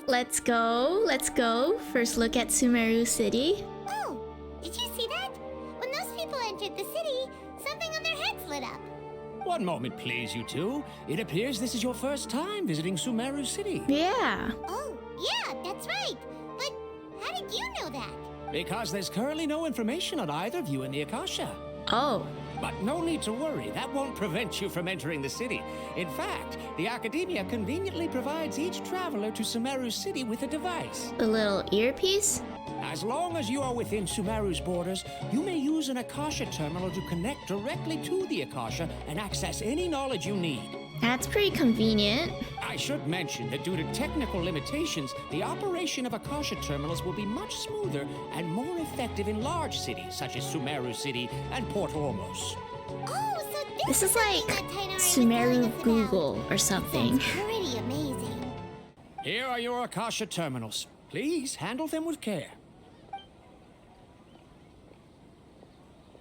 Let's go. Let's go. First look at Sumeru City. Oh, did you see that? When those people entered the city, something on their heads lit up. One moment, please, you two. It appears this is your first time visiting Sumeru City. Yeah. Oh, yeah, that's right. But how did you know that? Because there's currently no information on either of you in the Akasha. Oh. But no need to worry, that won't prevent you from entering the city. In fact, the Academia conveniently provides each traveler to Sumeru City with a device. The little earpiece? As long as you are within Sumeru's borders, you may use an Akasha terminal to connect directly to the Akasha and access any knowledge you need. That's pretty convenient. I should mention that due to technical limitations, the operation of Akasha terminals will be much smoother and more effective in large cities such as Sumeru City and Port Ormos. Oh, so This is something like that Tainari was telling Sumeru us about. Google or something. Sounds pretty amazing. Here are your Akasha terminals. Please handle them with care.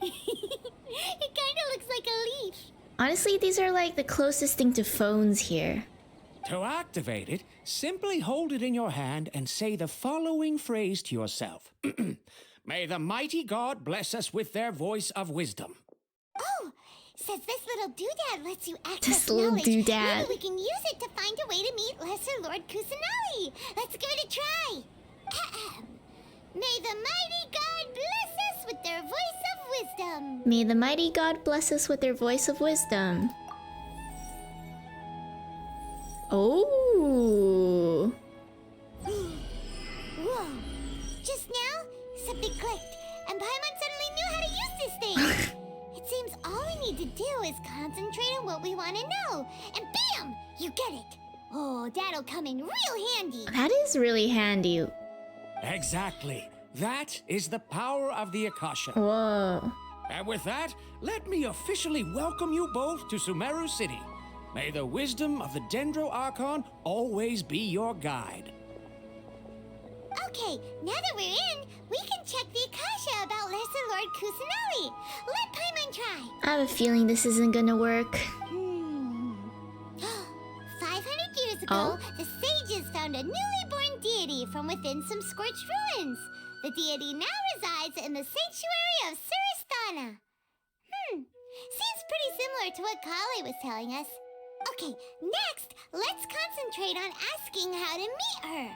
It kind of looks like a leaf. Honestly, these are like the closest thing to phones here. To activate it, simply hold it in your hand and say the following phrase to yourself. May the mighty God bless us with their voice of wisdom. Oh, says this little doodad lets you access This little knowledge. doodad. Maybe we can use it to find a way to meet Lesser Lord Kusanali. Let's give it a try. Ahem. May the mighty God bless us with their voice of wisdom. May the mighty God bless us with their voice of wisdom. Oh. Whoa. Just now, something clicked, and Paimon suddenly knew how to use this thing. It seems all we need to do is concentrate on what we want to know, and bam! You get it. Oh, that'll come in real handy. That is really handy. Exactly. That is the power of the Akasha. Whoa. And with that, let me officially welcome you both to Sumeru City. May the wisdom of the Dendro Archon always be your guide. Okay, now that we're in, we can check the Akasha about Lesser Lord Kusanali. Let Paimon try. I have a feeling this isn't gonna work. 500 years ago, the sages found a newly born deity from within some scorched ruins. The deity now resides in the sanctuary of Suristana. Seems pretty similar to what Kali was telling us. Okay, next, let's concentrate on asking how to meet her.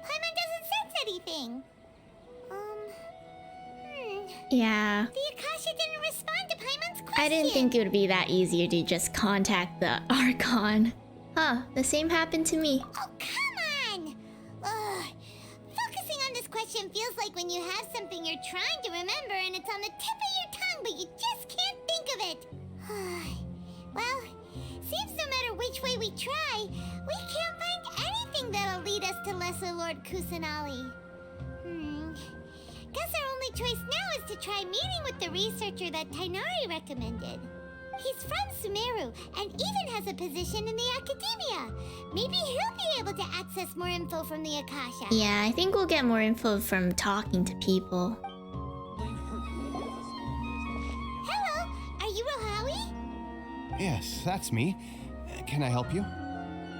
Paimon doesn't sense anything. Yeah. The Akasha didn't respond to Paimon's question. I didn't think it would be that easier to just contact the Archon. Huh, the same happened to me. Oh, come on! Ugh. Focusing on this question feels like when you have something you're trying to remember and it's on the tip of your tongue, but you just can't think of it. Well, seems no matter which way we try, we can't find anything that'll lead us to Lesser Lord Kusanali. Guess our only choice now is to try meeting with the researcher that Tainari recommended. He's from Sumeru and even has a position in the Academia. Maybe he'll be able to access more info from the Akasha. Yeah, I think we'll get more info from talking to people. Hello, are you Rohawi? Yes, that's me. Can I help you?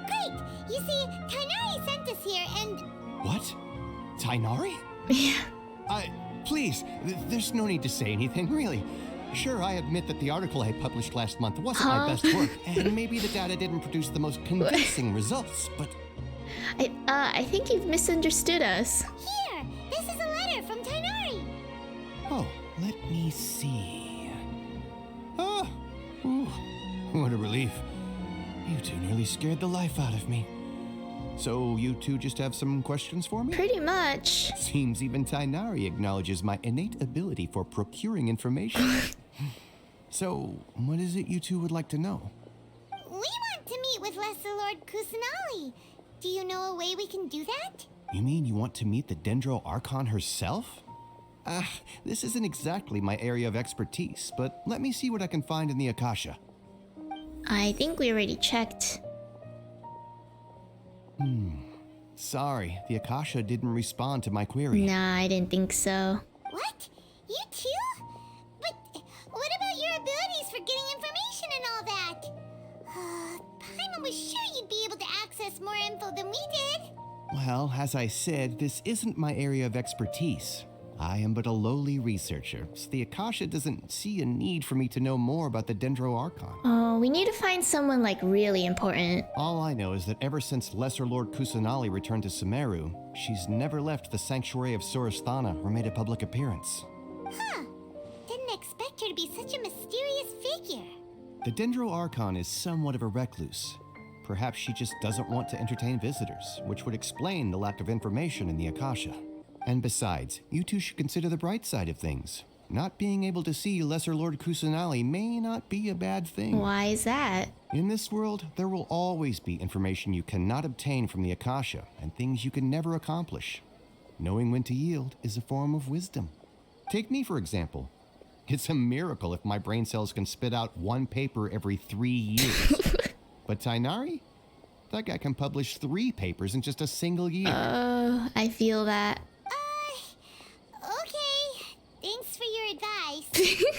Great! You see, Tainari sent us here and... What? Tainari? Yeah. Please, there's no need to say anything, really. Sure, I admit that the article I published last month wasn't my best work, and maybe the data didn't produce the most convincing results, but... I think you've misunderstood us. Here! This is a letter from Tainari! Oh, let me see... Oh! Ooh, what a relief. You two nearly scared the life out of me. So you two just have some questions for me? Pretty much. Seems even Tainari acknowledges my innate ability for procuring information. So, what is it you two would like to know? We want to meet with Lesser Lord Kusanali. Do you know a way we can do that? You mean you want to meet the Dendro Archon herself? This isn't exactly my area of expertise, but let me see what I can find in the Akasha. I think we already checked. Sorry, the Akasha didn't respond to my query. Nah, I didn't think so. What? You too? But what about your abilities for getting information and all that? us more info than we did. Well, as I said, this isn't my area of expertise. I am but a lowly researcher, so the Akasha doesn't see a need for me to know more about the Dendro Archon. Oh, we need to find someone like really important. All I know is that ever since Lesser Lord Kusanali returned to Sumeru, she's never left the sanctuary of Surasthana or made a public appearance. Huh. Didn't expect her to be such a mysterious figure. The Dendro Archon is somewhat of a recluse. Perhaps she just doesn't want to entertain visitors, which would explain the lack of information in the Akasha. And besides, you two should consider the bright side of things. Not being able to see Lesser Lord Kusanali may not be a bad thing. Why is that? In this world, there will always be information you cannot obtain from the Akasha, and things you can never accomplish. Knowing when to yield is a form of wisdom. Take me, for example. It's a miracle if my brain cells can spit out one paper every 3 years. But Tainari? That guy can publish 3 papers in just a single year. I feel that. Okay. Thanks for your advice.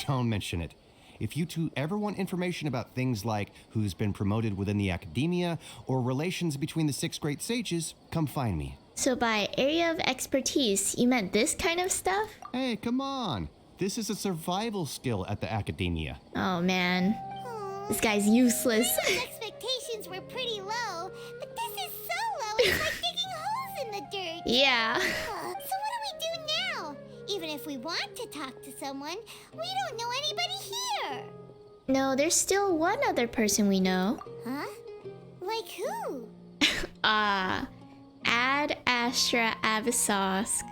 Don't mention it. If you two ever want information about things like who's been promoted within the academia or relations between the 6 great sages, come find me. So by area of expertise, you meant this kind of stuff? Hey, come on. This is a survival skill at the academia. Oh man. This guy's useless. Those expectations were pretty low, but this is so low it's like digging holes in the dirt. Yeah. So what do we do now? Even if we want to talk to someone, we don't know anybody here. No, there's still one other person we know. Huh? Like who? Ad Astra Avisosk.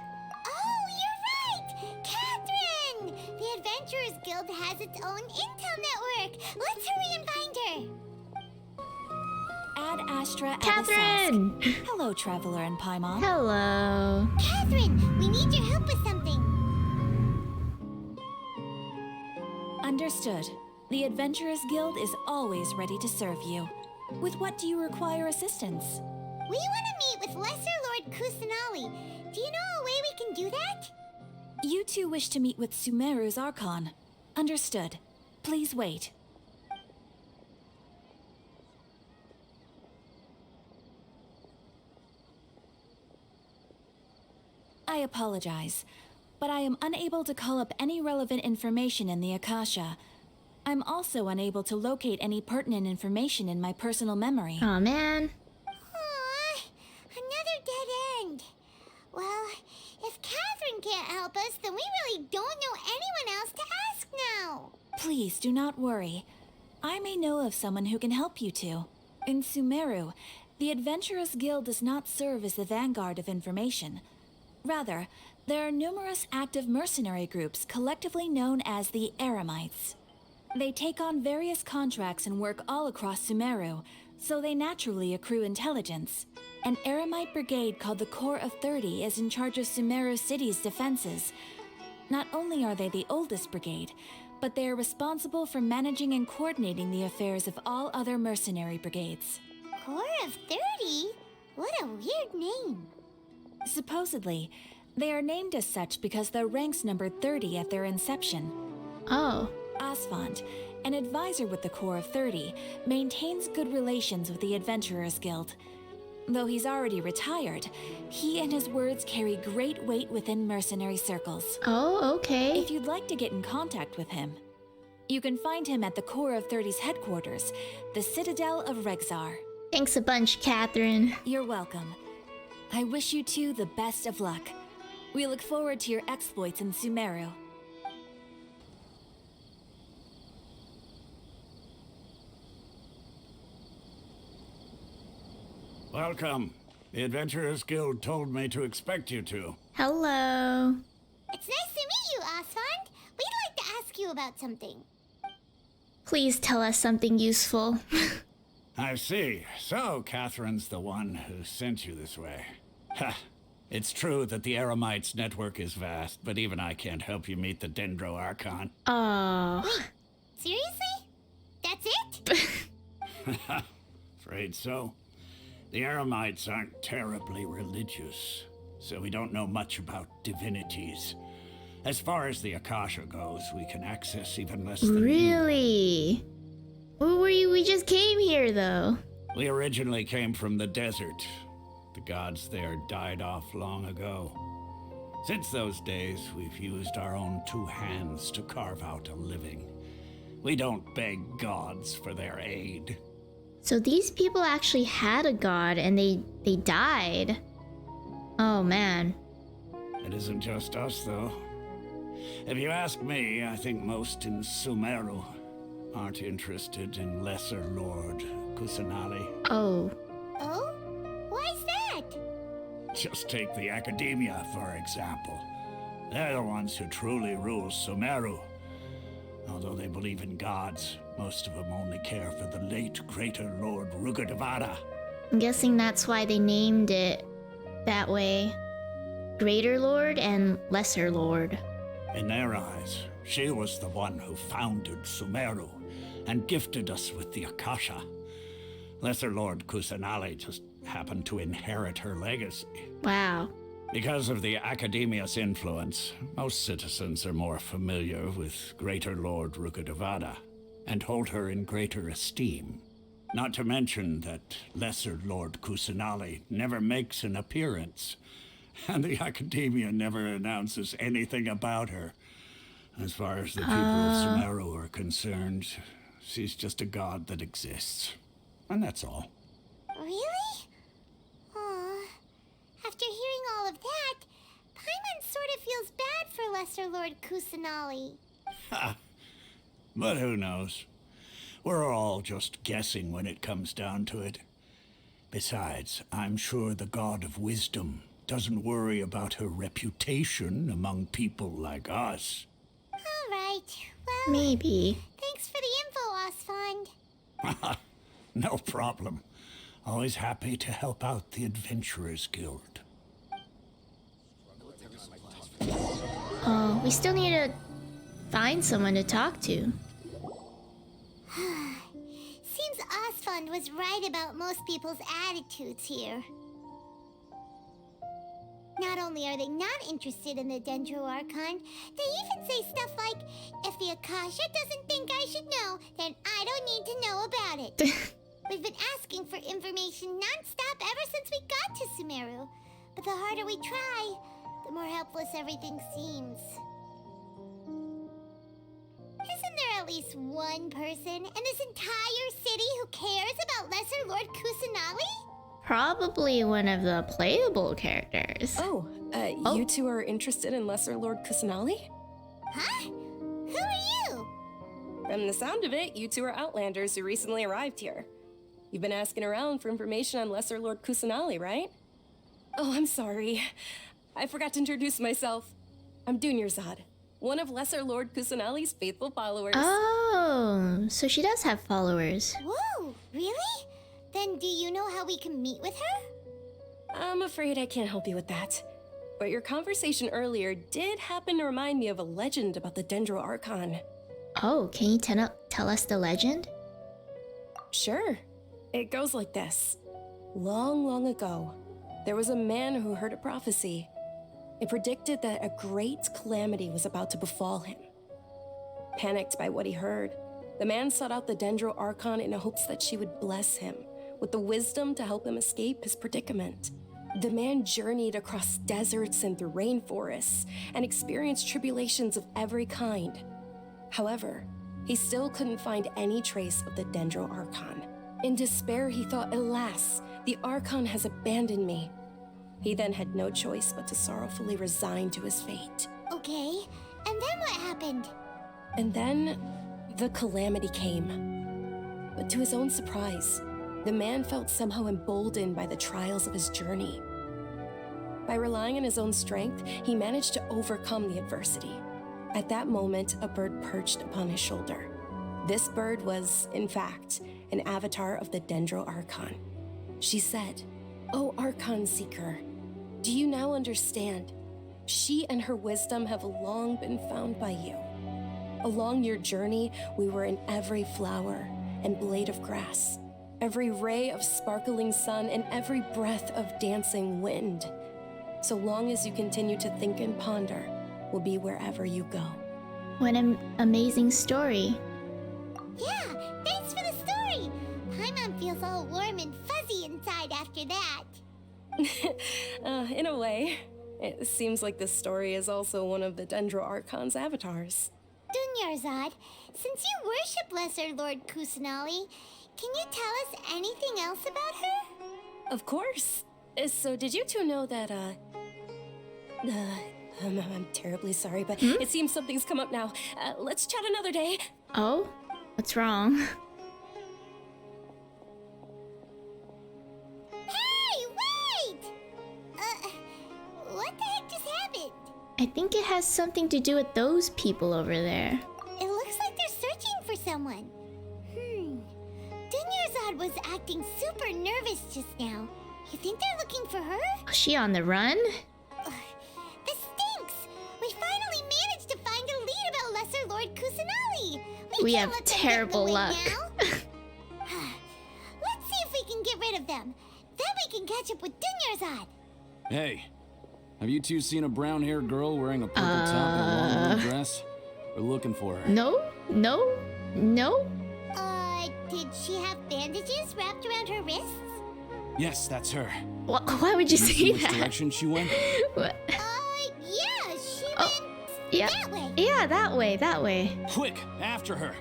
Oh, you're right! Catherine! The Adventurers Guild has its own intel network. Let's hurry and find her. Ad Astra Catherine! Avisosk. Hello, Traveler and Paimon. Hello. Catherine, we need your help with something. Understood. The Adventurers Guild is always ready to serve you. With what do you require assistance? We want to meet with Lesser Lord Kusanali. Do you know a way we can do that? You two wish to meet with Sumeru's Archon. Understood. Please wait. I apologize, but I am unable to call up any relevant information in the Akasha. I'm also unable to locate any pertinent information in my personal memory. Aw, man. Aww, another dead end. Well, if Catherine can't help us, then we really don't know anyone else to ask now. Please do not worry. I may know of someone who can help you two. In Sumeru, the Adventurers Guild does not serve as the vanguard of information. Rather, there are numerous active mercenary groups collectively known as the Eremites. They take on various contracts and work all across Sumeru, so they naturally accrue intelligence. An Eremite brigade called the Corps of 30 is in charge of Sumeru City's defenses. Not only are they the oldest brigade, but they are responsible for managing and coordinating the affairs of all other mercenary brigades. Corps of 30? What a weird name. Supposedly, they are named as such because their ranks numbered 30 at their inception. Oh. Asfand, an advisor with the Corps of 30, maintains good relations with the Adventurers Guild. Though he's already retired, he and his words carry great weight within mercenary circles. Oh, okay. If you'd like to get in contact with him, you can find him at the Corps of 30's headquarters, the Citadel of Rexar. Thanks a bunch, Catherine. You're welcome. I wish you two the best of luck. We look forward to your exploits in Sumeru. Welcome. The Adventurers Guild told me to expect you two. Hello. It's nice to meet you, Asfand. We'd like to ask you about something. Please tell us something useful. I see. So, Catherine's the one who sent you this way. Ha! It's true that the Eremites' network is vast, but even I can't help you meet the Dendro Archon. Oh. Wait, seriously? That's it? Afraid so. The Eremites aren't terribly religious, so we don't know much about divinities. As far as the Akasha goes, we can access even less than you. Really? Where were you? We just came here, though. We originally came from the desert. The gods there died off long ago. Since those days, we've used our own two hands to carve out a living. We don't beg gods for their aid. So these people actually had a god and they died. Oh man. It isn't just us, though. If you ask me, I think most in Sumeru aren't interested in Lesser Lord Kusanali. Oh. Oh? Why's that? Just take the Academia, for example. They're the ones who truly rule Sumeru. Although they believe in gods, most of them only care for the late Greater Lord Rugadavada. I'm guessing that's why they named it that way. Greater Lord and Lesser Lord. In their eyes, she was the one who founded Sumeru and gifted us with the Akasha. Lesser Lord Kusanali just happened to inherit her legacy. Wow. Because of the Academia's influence, most citizens are more familiar with Greater Lord Rugadavada and hold her in greater esteem. Not to mention that Lesser Lord Kusanali never makes an appearance, and the Academia never announces anything about her. As far as the people of Sumeru are concerned, she's just a god that exists. And that's all. Really? Aw. After hearing all of that, Paimon sort of feels bad for Lesser Lord Kusanali. Ha! But who knows? We're all just guessing when it comes down to it. Besides, I'm sure the God of Wisdom doesn't worry about her reputation among people like us. All right. Well, Maybe. thanks for the info, Osfond. No problem. Always happy to help out the Adventurers Guild. Oh, we still need to find someone to talk to. Seems Osfond was right about most people's attitudes here. Not only are they not interested in the Dendro Archon, they even say stuff like, if the Akasha doesn't think I should know, then I don't need to know about it. We've been asking for information non-stop ever since we got to Sumeru. But the harder we try, the more helpless everything seems. Isn't there at least one person in this entire city who cares about Lesser Lord Kusanali? Probably one of the playable characters. Oh, you two are interested in Lesser Lord Kusanali? Huh? Who are you? From the sound of it, you two are Outlanders who recently arrived here. You've been asking around for information on Lesser Lord Kusanali, right? Oh, I'm sorry. I forgot to introduce myself. I'm Dunyarzad, one of Lesser Lord Kusanali's faithful followers. Oh, so she does have followers. Whoa, really? Then do you know how we can meet with her? I'm afraid I can't help you with that. But your conversation earlier did happen to remind me of a legend about the Dendro Archon. Oh, can you tell us the legend? Sure. It goes like this. Long, long ago, there was a man who heard a prophecy. It predicted that a great calamity was about to befall him. Panicked by what he heard, the man sought out the Dendro Archon in hopes that she would bless him with the wisdom to help him escape his predicament. The man journeyed across deserts and through rainforests and experienced tribulations of every kind. However, he still couldn't find any trace of the Dendro Archon. In despair, he thought, alas, the Archon has abandoned me. He then had no choice but to sorrowfully resign to his fate. Okay, and then what happened? And then, the calamity came. But to his own surprise, the man felt somehow emboldened by the trials of his journey. By relying on his own strength, he managed to overcome the adversity. At that moment, a bird perched upon his shoulder. This bird was, in fact, an avatar of the Dendro Archon. She said, "O Archon Seeker, do you now understand? She and her wisdom have long been found by you. Along your journey, we were in every flower and blade of grass, every ray of sparkling sun, and every breath of dancing wind. So long as you continue to think and ponder, we'll be wherever you go." What an amazing story. Yeah, thanks for the story. Paimon feels all warm and fuzzy inside after that. In a way. It seems like this story is also one of the Dendro Archon's avatars. Dunyarzad, since you worship Lesser Lord Kusanali, can you tell us anything else about her? Of course. So did you two know that, I'm terribly sorry, but it seems something's come up now. Let's chat another day. Oh? What's wrong? Hey, wait! What the heck just happened? I think it has something to do with those people over there. It looks like they're searching for someone. Dunyarzad was acting super nervous just now. You think they're looking for her? Is she on the run? This stinks! We finally managed to find a lead about Lesser Lord Kusanali! We can't have let them terrible get in the way luck. now. Let's see if we can get rid of them. Then we can catch up with Dunyarzad. Hey, have you two seen a brown-haired girl wearing a purple top and a long blue dress? We're looking for her. No? No? No? Did she have bandages wrapped around her wrists? Yes, that's her. Why would you Did you say see which that? direction she went? What? Yeah, she Oh, went yeah. that way. Yeah, that way, that way. Quick, after her.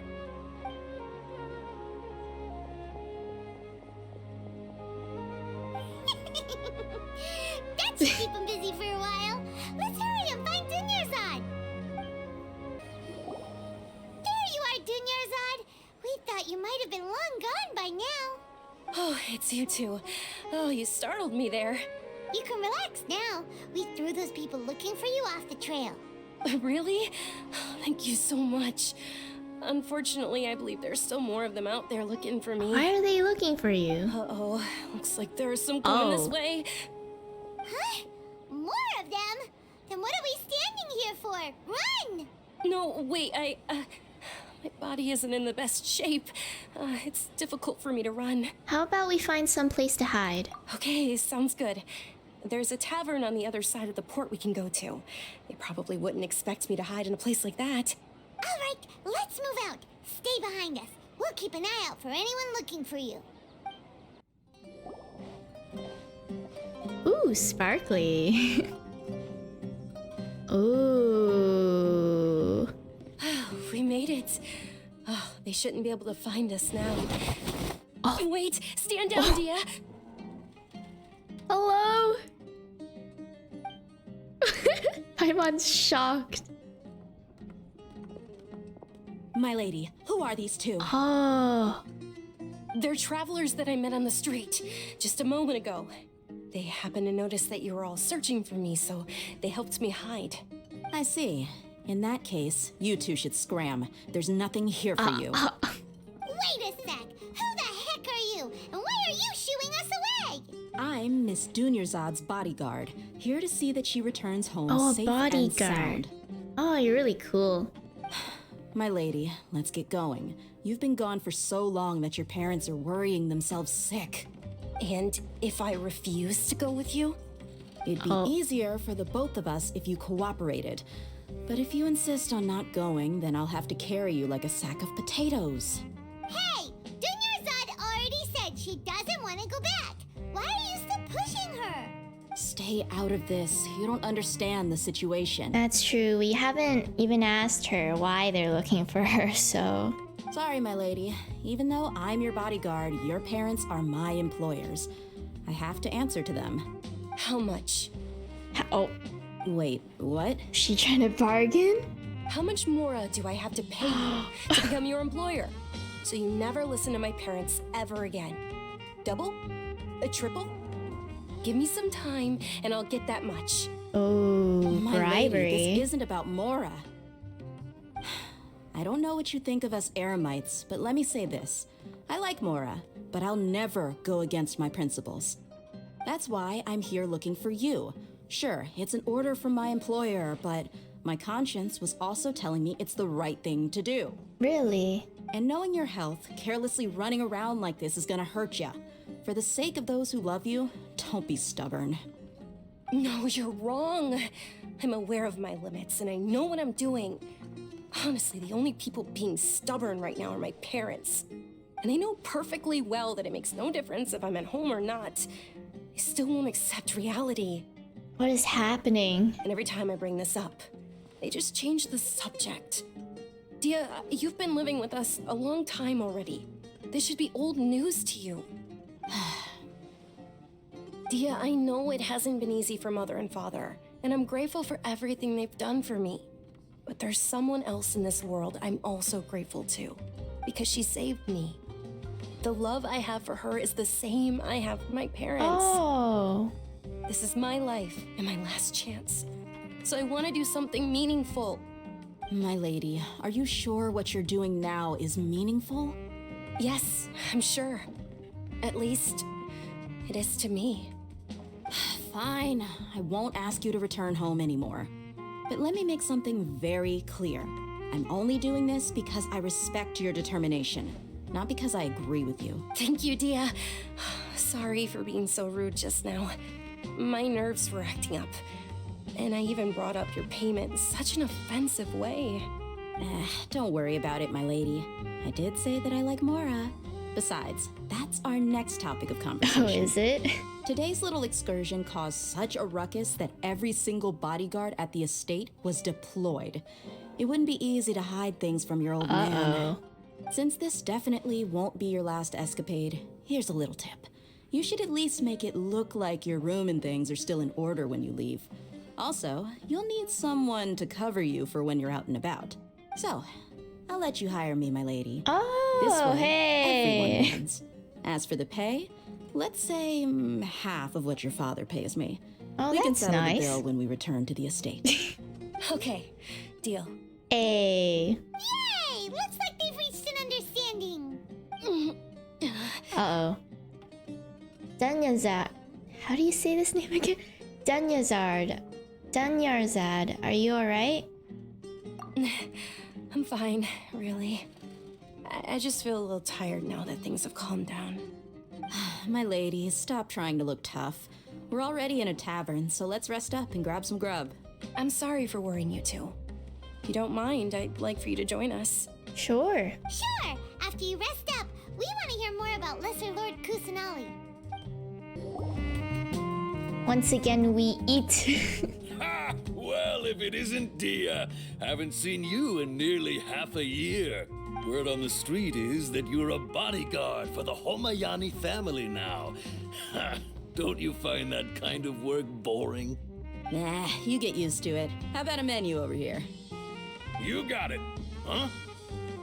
That should keep him busy for a while. Let's hurry and find Dunyarzad. There you are, Dunyarzad. We thought you might have been long gone by now. Oh, it's you two. Oh, you startled me there. You can relax now. We threw those people looking for you off the trail. Really? Thank you so much. Unfortunately, I believe there's still more of them out there looking for me. Why are they looking for you? Uh-oh. Looks like there's some coming this Oh. way. Huh? More of them? Then what are we standing here for? Run! No, wait, my body isn't in the best shape. It's difficult for me to run. How about we find some place to hide? Okay, sounds good. There's a tavern on the other side of the port we can go to. They probably wouldn't expect me to hide in a place like that. All right, let's move out. Stay behind us. We'll keep an eye out for anyone looking for you. Ooh, sparkly. Ooh. We made it. Oh, they shouldn't be able to find us now. Oh, wait! Stand down, Dia! Hello? Paimon's shocked. My lady, who are these two? Oh. They're travelers that I met on the street just a moment ago. They happened to notice that you were all searching for me, so they helped me hide. I see. In that case, you two should scram. There's nothing here for you. Wait a sec. Who the heck are you? And why are you shooing us away? I'm Miss Dunyarzad's bodyguard, here to see that she returns home Oh, a safe and bodyguard. sound. Oh, you're really cool. My lady, let's get going. You've been gone for so long that your parents are worrying themselves sick. And if I refuse to go with you? It'd be easier for the both of us if you cooperated. But if you insist on not going, then I'll have to carry you like a sack of potatoes. Hey, Dunyarzad already said she doesn't want to go back. Why are you still pushing her? Stay out of this. You don't understand the situation. That's true. We haven't even asked her why they're looking for her, so... Sorry, my lady. Even though I'm your bodyguard, your parents are my employers. I have to answer to them. How much? Oh, Wait, what? she trying to bargain? How much more do I have to pay you to become your employer? So you never listen to my parents ever again. Double? A triple? Give me some time and I'll get that much. Oh, My bribery. lady, this isn't about Mora. I don't know what you think of us Eremites, but let me say this. I like Mora, but I'll never go against my principles. That's why I'm here looking for you. Sure, it's an order from my employer, but my conscience was also telling me it's the right thing to do. Really? And knowing your health, carelessly running around like this is gonna hurt ya. For the sake of those who love you, don't be stubborn. No, you're wrong. I'm aware of my limits and I know what I'm doing. Honestly, the only people being stubborn right now are my parents. And I know perfectly well that it makes no difference if I'm at home or not. I still won't accept reality. What is happening? And every time I bring this up, they just change the subject. Dia, you've been living with us a long time already. This should be old news to you. Dia, I know it hasn't been easy for Mother and Father, and I'm grateful for everything they've done for me. But there's someone else in this world I'm also grateful to, because she saved me. The love I have for her is the same I have for my parents. Oh. This is my life and my last chance. So I want to do something meaningful. My lady, are you sure what you're doing now is meaningful? Yes, I'm sure. At least, it is to me. Fine, I won't ask you to return home anymore. But let me make something very clear. I'm only doing this because I respect your determination, not because I agree with you. Thank you, Dia. Sorry for being so rude just now. My nerves were acting up. And I even brought up your payment in such an offensive way. Don't worry about it, my lady. I did say that I like Mora. Besides, that's our next topic of conversation. Oh, is it? Today's little excursion caused such a ruckus that every single bodyguard at the estate was deployed. It wouldn't be easy to hide things from your old man. Since this definitely won't be your last escapade, here's a little tip. You should at least make it look like your room and things are still in order when you leave. Also, you'll need someone to cover you for when you're out and about. So, I'll let you hire me, my lady. Oh, This way, hey. everyone wins. As for the pay, let's say half of what your father pays me. Oh, We can that's settle nice. the bill when we return to the estate. Okay, deal. Hey. Yay! Looks like they've reached an understanding. Uh-oh. Dunyazad. How do you say this name again? Dunyarzad. Dunyarzad, are you alright? I'm fine, really. I just feel a little tired now that things have calmed down. My lady, stop trying to look tough. We're already in a tavern, so let's rest up and grab some grub. I'm sorry for worrying you two. If you don't mind, I'd like for you to join us. Sure. Sure, after you rest up, we want to hear more about Lesser Lord Kusanali. Once again, we eat. Ha! Well, if it isn't Dia. Haven't seen you in nearly half a year. Word on the street is that you're a bodyguard for the Homayani family now. Ha! Don't you find that kind of work boring? Nah, you get used to it. How about a menu over here? You got it. Huh?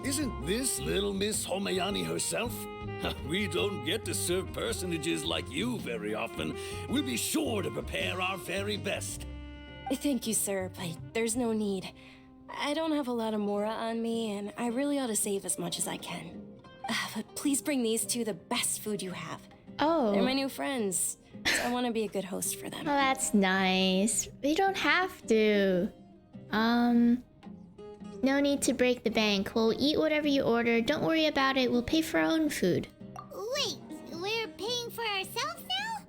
Isn't this little Miss Homayani herself? We don't get to serve personages like you very often. We'll be sure to prepare our very best. Thank you, sir, but there's no need. I don't have a lot of Mora on me, and I really ought to save as much as I can. But please bring these two the best food you have. Oh. They're my new friends, so I want to be a good host for them. Oh, that's nice. But you don't have to. No need to break the bank. We'll eat whatever you order. Don't worry about it. We'll pay for our own food. Wait, we're paying for ourselves now?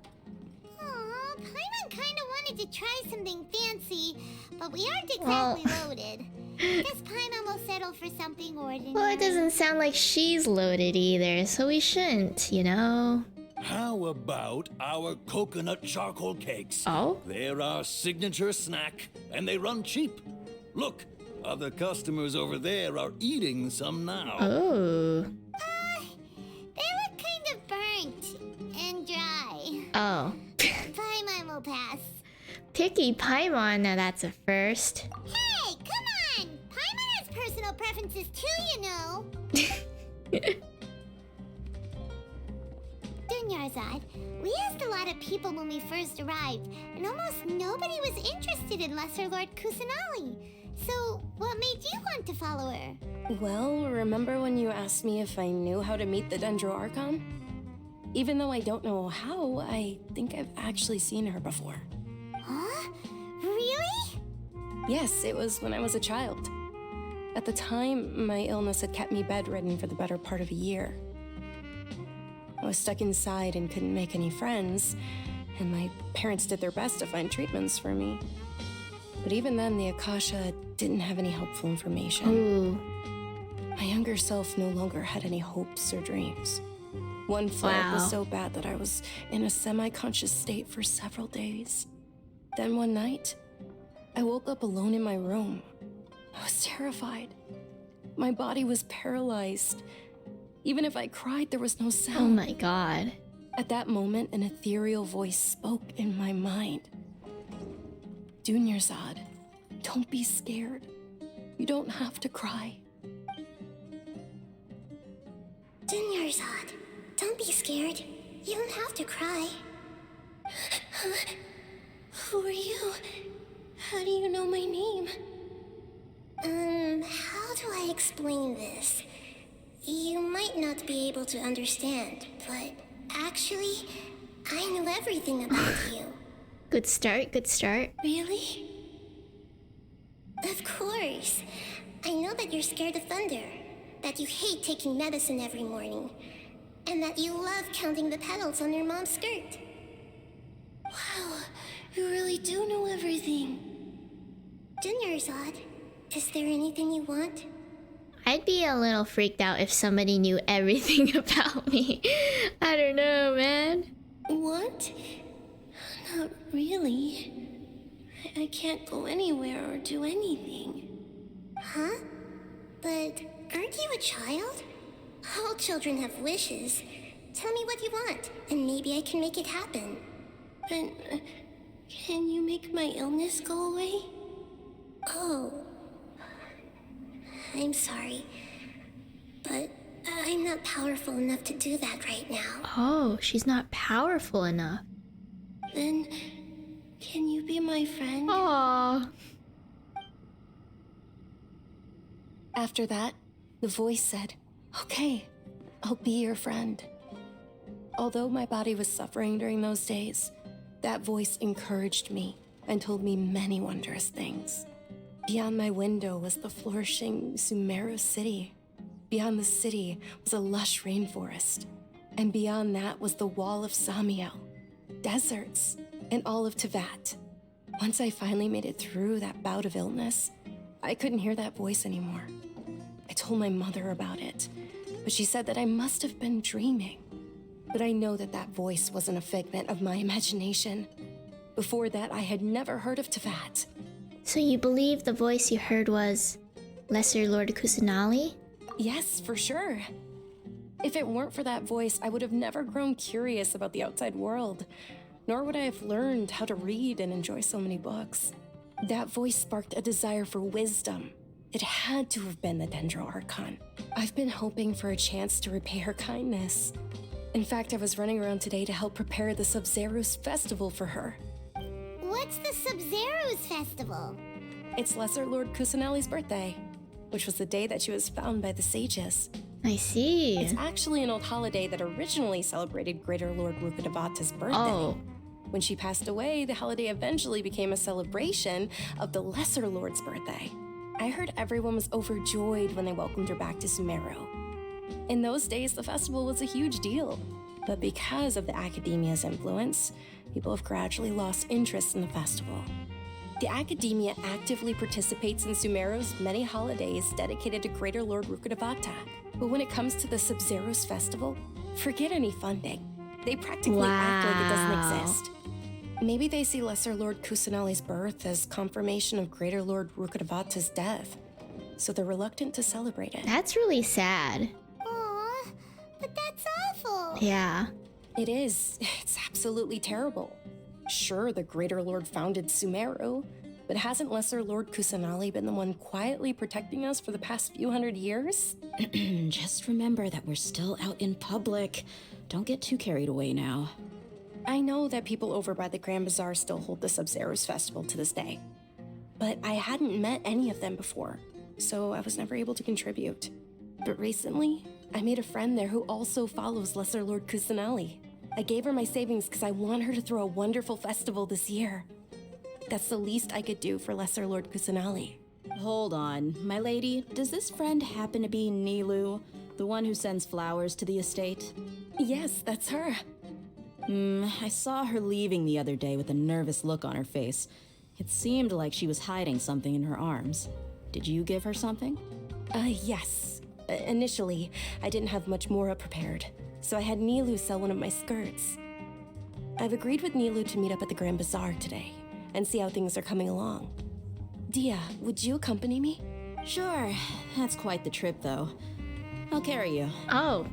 Aw, Paimon kinda wanted to try something fancy, but we aren't exactly loaded. Guess Paimon will settle for something ordinary. Well, it doesn't sound like she's loaded either, so we shouldn't, you know? How about our coconut charcoal cakes? Oh? They're our signature snack, and they run cheap. Look, other customers over there are eating some now. Oh. They look kind of burnt and dry. Oh. Paimon will pass. Picky Paimon, now that's a first. Hey, come on! Paimon has personal preferences too, you know. Dunyarzad, we asked a lot of people when we first arrived, and almost nobody was interested in Lesser Lord Kusanali. So, what made you want to follow her? Well, remember when you asked me if I knew how to meet the Dendro Archon? Even though I don't know how, I think I've actually seen her before. Huh? Really? Yes, it was when I was a child. At the time, my illness had kept me bedridden for the better part of a year. I was stuck inside and couldn't make any friends, and my parents did their best to find treatments for me. But even then, the Akasha didn't have any helpful information. Ooh. My younger self no longer had any hopes or dreams. One flight Wow. was so bad that I was in a semi-conscious state for several days. Then one night, I woke up alone in my room. I was terrified. My body was paralyzed. Even if I cried, there was no sound. Oh my god. At that moment, an ethereal voice spoke in my mind. Dunyarzad, don't be scared. You don't have to cry. Dunyarzad, don't be scared. You don't have to cry. Who are you? How do you know my name? How do I explain this? You might not be able to understand, but actually, I know everything about you. Good start, good start. Really? Of course. I know that you're scared of thunder, that you hate taking medicine every morning, and that you love counting the petals on your mom's skirt. Wow, you really do know everything. Dunyarzad, is there anything you want? I'd be a little freaked out if somebody knew everything about me. I don't know, man. What? Not really. I can't go anywhere or do anything. Huh? But aren't you a child? All children have wishes. Tell me what you want, and maybe I can make it happen. But can you make my illness go away? Oh. I'm sorry. But I'm not powerful enough to do that right now. Oh, she's not powerful enough. Then, can you be my friend? Aww. After that, the voice said, "Okay, I'll be your friend." Although my body was suffering during those days, that voice encouraged me and told me many wondrous things. Beyond my window was the flourishing Sumeru city. Beyond the city was a lush rainforest. And beyond that was the wall of Samiel, deserts, and all of Tevat. Once I finally made it through that bout of illness, I couldn't hear that voice anymore. I told my mother about it, but she said that I must have been dreaming. But I know that that voice wasn't a figment of my imagination. Before that, I had never heard of Tevat. So you believe the voice you heard was Lesser Lord Kusanali? Yes, for sure. If it weren't for that voice, I would have never grown curious about the outside world, nor would I have learned how to read and enjoy so many books. That voice sparked a desire for wisdom. It had to have been the Dendro Archon. I've been hoping for a chance to repay her kindness. In fact, I was running around today to help prepare the Sub-Zerus festival for her. What's the Sub-Zerus festival? It's Lesser Lord Kusanali's birthday, which was the day that she was found by the sages. I see. It's actually an old holiday that originally celebrated Greater Lord Rukkhadevata's birthday. Oh. When she passed away, the holiday eventually became a celebration of the Lesser Lord's birthday. I heard everyone was overjoyed when they welcomed her back to Sumeru. In those days, the festival was a huge deal. But because of the academia's influence, people have gradually lost interest in the festival. The academia actively participates in Sumeru's many holidays dedicated to Greater Lord Rukkhadevata. But when it comes to the Sub-Zerus festival, forget any funding. They practically act like it doesn't exist. Maybe they see Lesser Lord Kusanali's birth as confirmation of Greater Lord Rukkhadevata's death, so they're reluctant to celebrate it. That's really sad. Aw, but that's awful. Yeah. It is. It's absolutely terrible. Sure, the Greater Lord founded Sumeru, but hasn't Lesser Lord Kusanali been the one quietly protecting us for the past few hundred years? Just remember that we're still out in public. Don't get too carried away now. I know that people over by the Grand Bazaar still hold the Sub-Zerus festival to this day, but I hadn't met any of them before, so I was never able to contribute. But recently, I made a friend there who also follows Lesser Lord Kusanali. I gave her my savings because I want her to throw a wonderful festival this year. That's the least I could do for Lesser Lord Kusanali. Hold on, my lady. Does this friend happen to be Nilu, the one who sends flowers to the estate? Yes, that's her. I saw her leaving the other day with a nervous look on her face. It seemed like she was hiding something in her arms. Did you give her something? Yes. Initially, I didn't have much Mora prepared, so I had Nilu sell one of my skirts. I've agreed with Nilu to meet up at the Grand Bazaar today and see how things are coming along. Dia, would you accompany me? Sure, that's quite the trip, though. I'll carry you. Oh.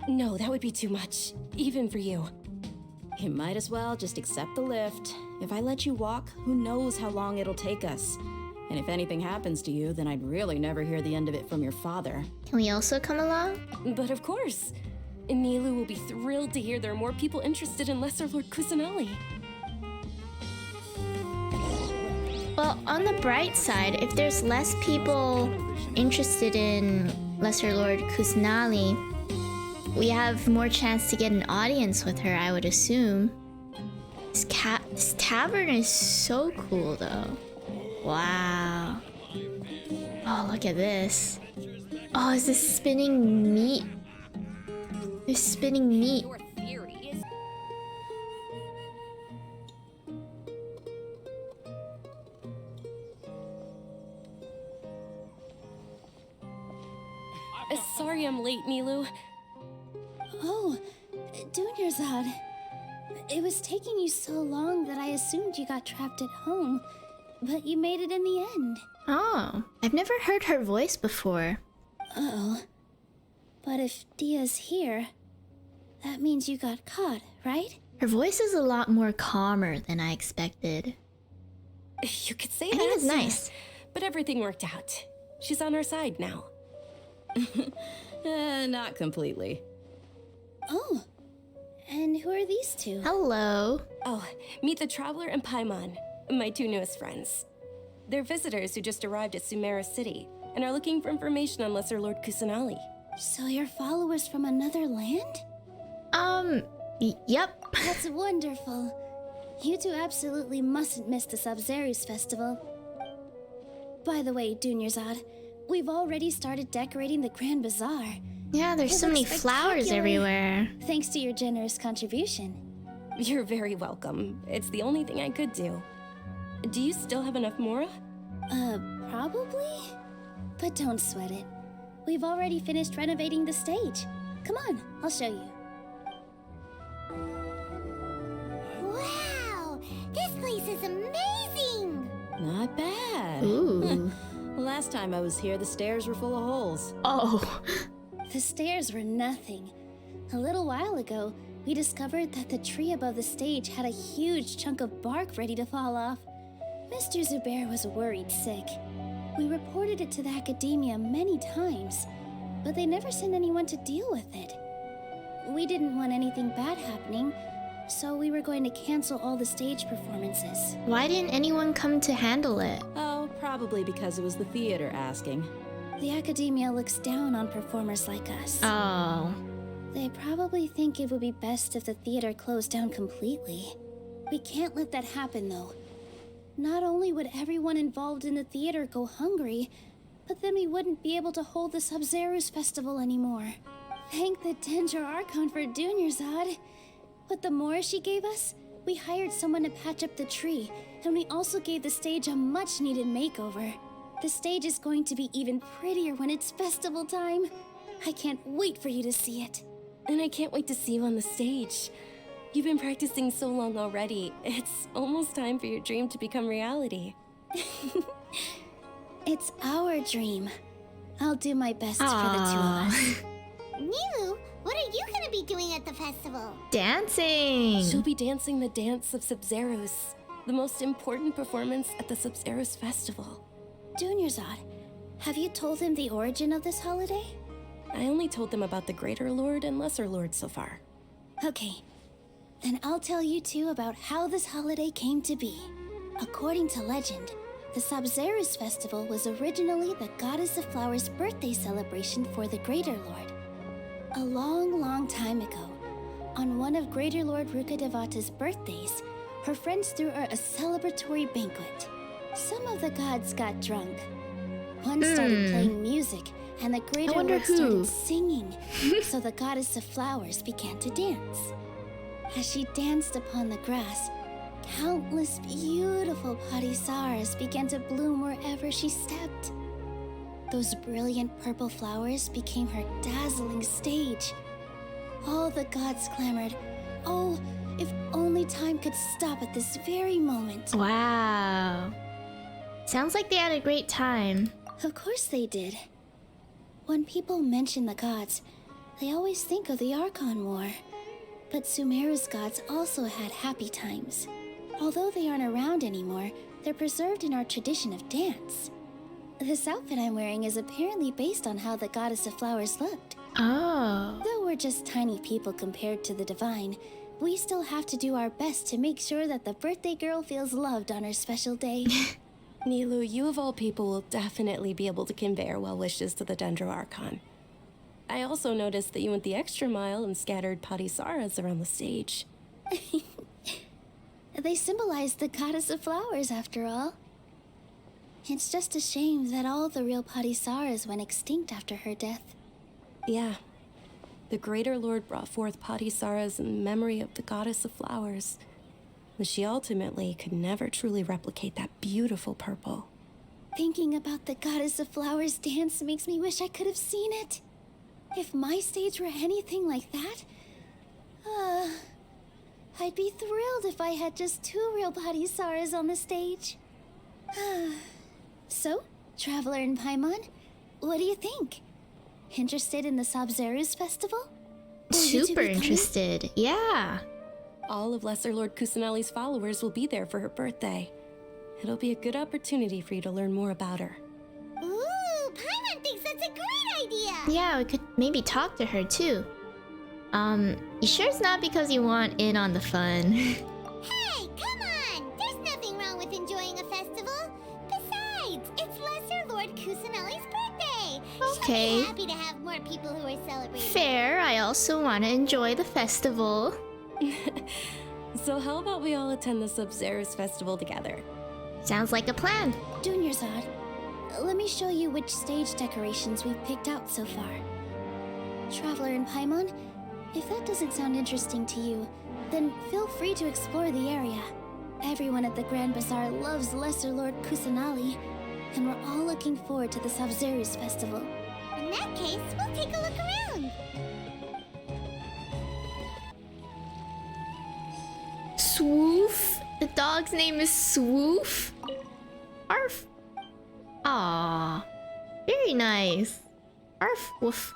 No, that would be too much, even for you. You might as well just accept the lift. If I let you walk, who knows how long it'll take us? And if anything happens to you, then I'd really never hear the end of it from your father. Can we also come along? But of course. Nilu will be thrilled to hear there are more people interested in Lesser Lord Kusanali. Well, on the bright side, if there's less people interested in Lesser Lord Kusanali, we have more chance to get an audience with her, I would assume. This tavern is so cool, though. Wow. Oh, look at this. Oh, is this spinning meat? There's spinning meat. Sorry I'm late, Nilu. Oh, Dunyarzad. It was taking you so long that I assumed you got trapped at home, but you made it in the end. Oh, I've never heard her voice before. Uh-oh. But if Dia's here, that means you got caught, right? Her voice is a lot more calmer than I expected. You could say I that. think it's nice. But everything worked out. She's on our side now. Not completely. Oh, and who are these two? Hello. Oh, meet the Traveler and Paimon, my two newest friends. They're visitors who just arrived at Sumeru City and are looking for information on Lesser Lord Kusanali. So you're followers from another land? Yep. That's wonderful. You two absolutely mustn't miss the Sabzerus festival. By the way, Dunyarzad, we've already started decorating the Grand Bazaar. Yeah, there's so many flowers everywhere. Thanks to your generous contribution. You're very welcome. It's the only thing I could do. Do you still have enough Mora? Probably? But don't sweat it. We've already finished renovating the stage. Come on, I'll show you. Wow! This place is amazing! Not bad. Ooh. Last time I was here, the stairs were full of holes. Oh. The stairs were nothing. A little while ago, we discovered that the tree above the stage had a huge chunk of bark ready to fall off. Mr. Zubair was worried sick. We reported it to the academia many times, but they never sent anyone to deal with it. We didn't want anything bad happening, so we were going to cancel all the stage performances. Why didn't anyone come to handle it? Oh, probably because it was the theater asking. The academia looks down on performers like us. Oh. They probably think it would be best if the theater closed down completely. We can't let that happen, though. Not only would everyone involved in the theater go hungry, but then we wouldn't be able to hold the Sabzerus festival anymore. Thank the Dendro Archon for Dunyarzad. With the Mora she gave us, we hired someone to patch up the tree, and we also gave the stage a much-needed makeover. The stage is going to be even prettier when it's festival time. I can't wait for you to see it. And I can't wait to see you on the stage. You've been practicing so long already. It's almost time for your dream to become reality. It's our dream. I'll do my best for the two of us. Nilu, what are you gonna be doing at the festival? Dancing. She'll be dancing the dance of Sabzerus, the most important performance at the Sabzerus festival. Dunyarzad, have you told him the origin of this holiday? I only told them about the Greater Lord and Lesser Lord so far. Okay, then I'll tell you two about how this holiday came to be. According to legend, the Sabzerus festival was originally the Goddess of Flowers' birthday celebration for the Greater Lord. A long, long time ago, on one of Greater Lord Rukadevata's birthdays, her friends threw her a celebratory banquet. Some of the gods got drunk. One started playing music, and the Greater Lord started singing, so the Goddess of Flowers began to dance. As she danced upon the grass, countless beautiful parisaras began to bloom wherever she stepped. Those brilliant purple flowers became her dazzling stage. All the gods clamored, "Oh, if only time could stop at this very moment." Wow. Sounds like they had a great time. Of course they did. When people mention the gods, they always think of the Archon War. But Sumeru's gods also had happy times. Although they aren't around anymore, they're preserved in our tradition of dance. This outfit I'm wearing is apparently based on how the goddess of flowers looked. Oh. Though we're just tiny people compared to the divine, we still have to do our best to make sure that the birthday girl feels loved on her special day. Nilu, you of all people will definitely be able to convey our well wishes to the Dendro Archon. I also noticed that you went the extra mile and scattered Patisaras around the stage. They symbolize the goddess of flowers, after all. It's just a shame that all the real Patisaras went extinct after her death. Yeah. The Greater Lord brought forth Patisaras in memory of the goddess of flowers, but she ultimately could never truly replicate that beautiful purple. Thinking about the goddess of flowers dance makes me wish I could have seen it. If my stage were anything like that, I'd be thrilled if I had just 2 real Patisaras on the stage. So, Traveler in Paimon, what do you think? Interested in the Sabzeruz festival? Super interested. Yeah. All of Lesser Lord Kusanali's followers will be there for her birthday. It'll be a good opportunity for you to learn more about her. Ooh, Paimon thinks that's a great idea! Yeah, we could maybe talk to her too. You sure it's not because you want in on the fun? Hey, come on! There's nothing wrong with enjoying a festival. Besides, it's Lesser Lord Kusanali's birthday. Okay. She'll be happy to have more people who are celebrating. Fair, I also want to enjoy the festival. So how about we all attend the Sabzeruz festival together? Sounds like a plan. Dunyarzad, let me show you which stage decorations we've picked out so far. Traveler in Paimon, if that doesn't sound interesting to you, then feel free to explore the area. Everyone at the Grand Bazaar loves Lesser Lord Kusanali, and we're all looking forward to the Sabzeruz festival. In that case, we'll take a look around. Swoof? The dog's name is Swoof? Arf. Aww. Very nice. Arf. Woof.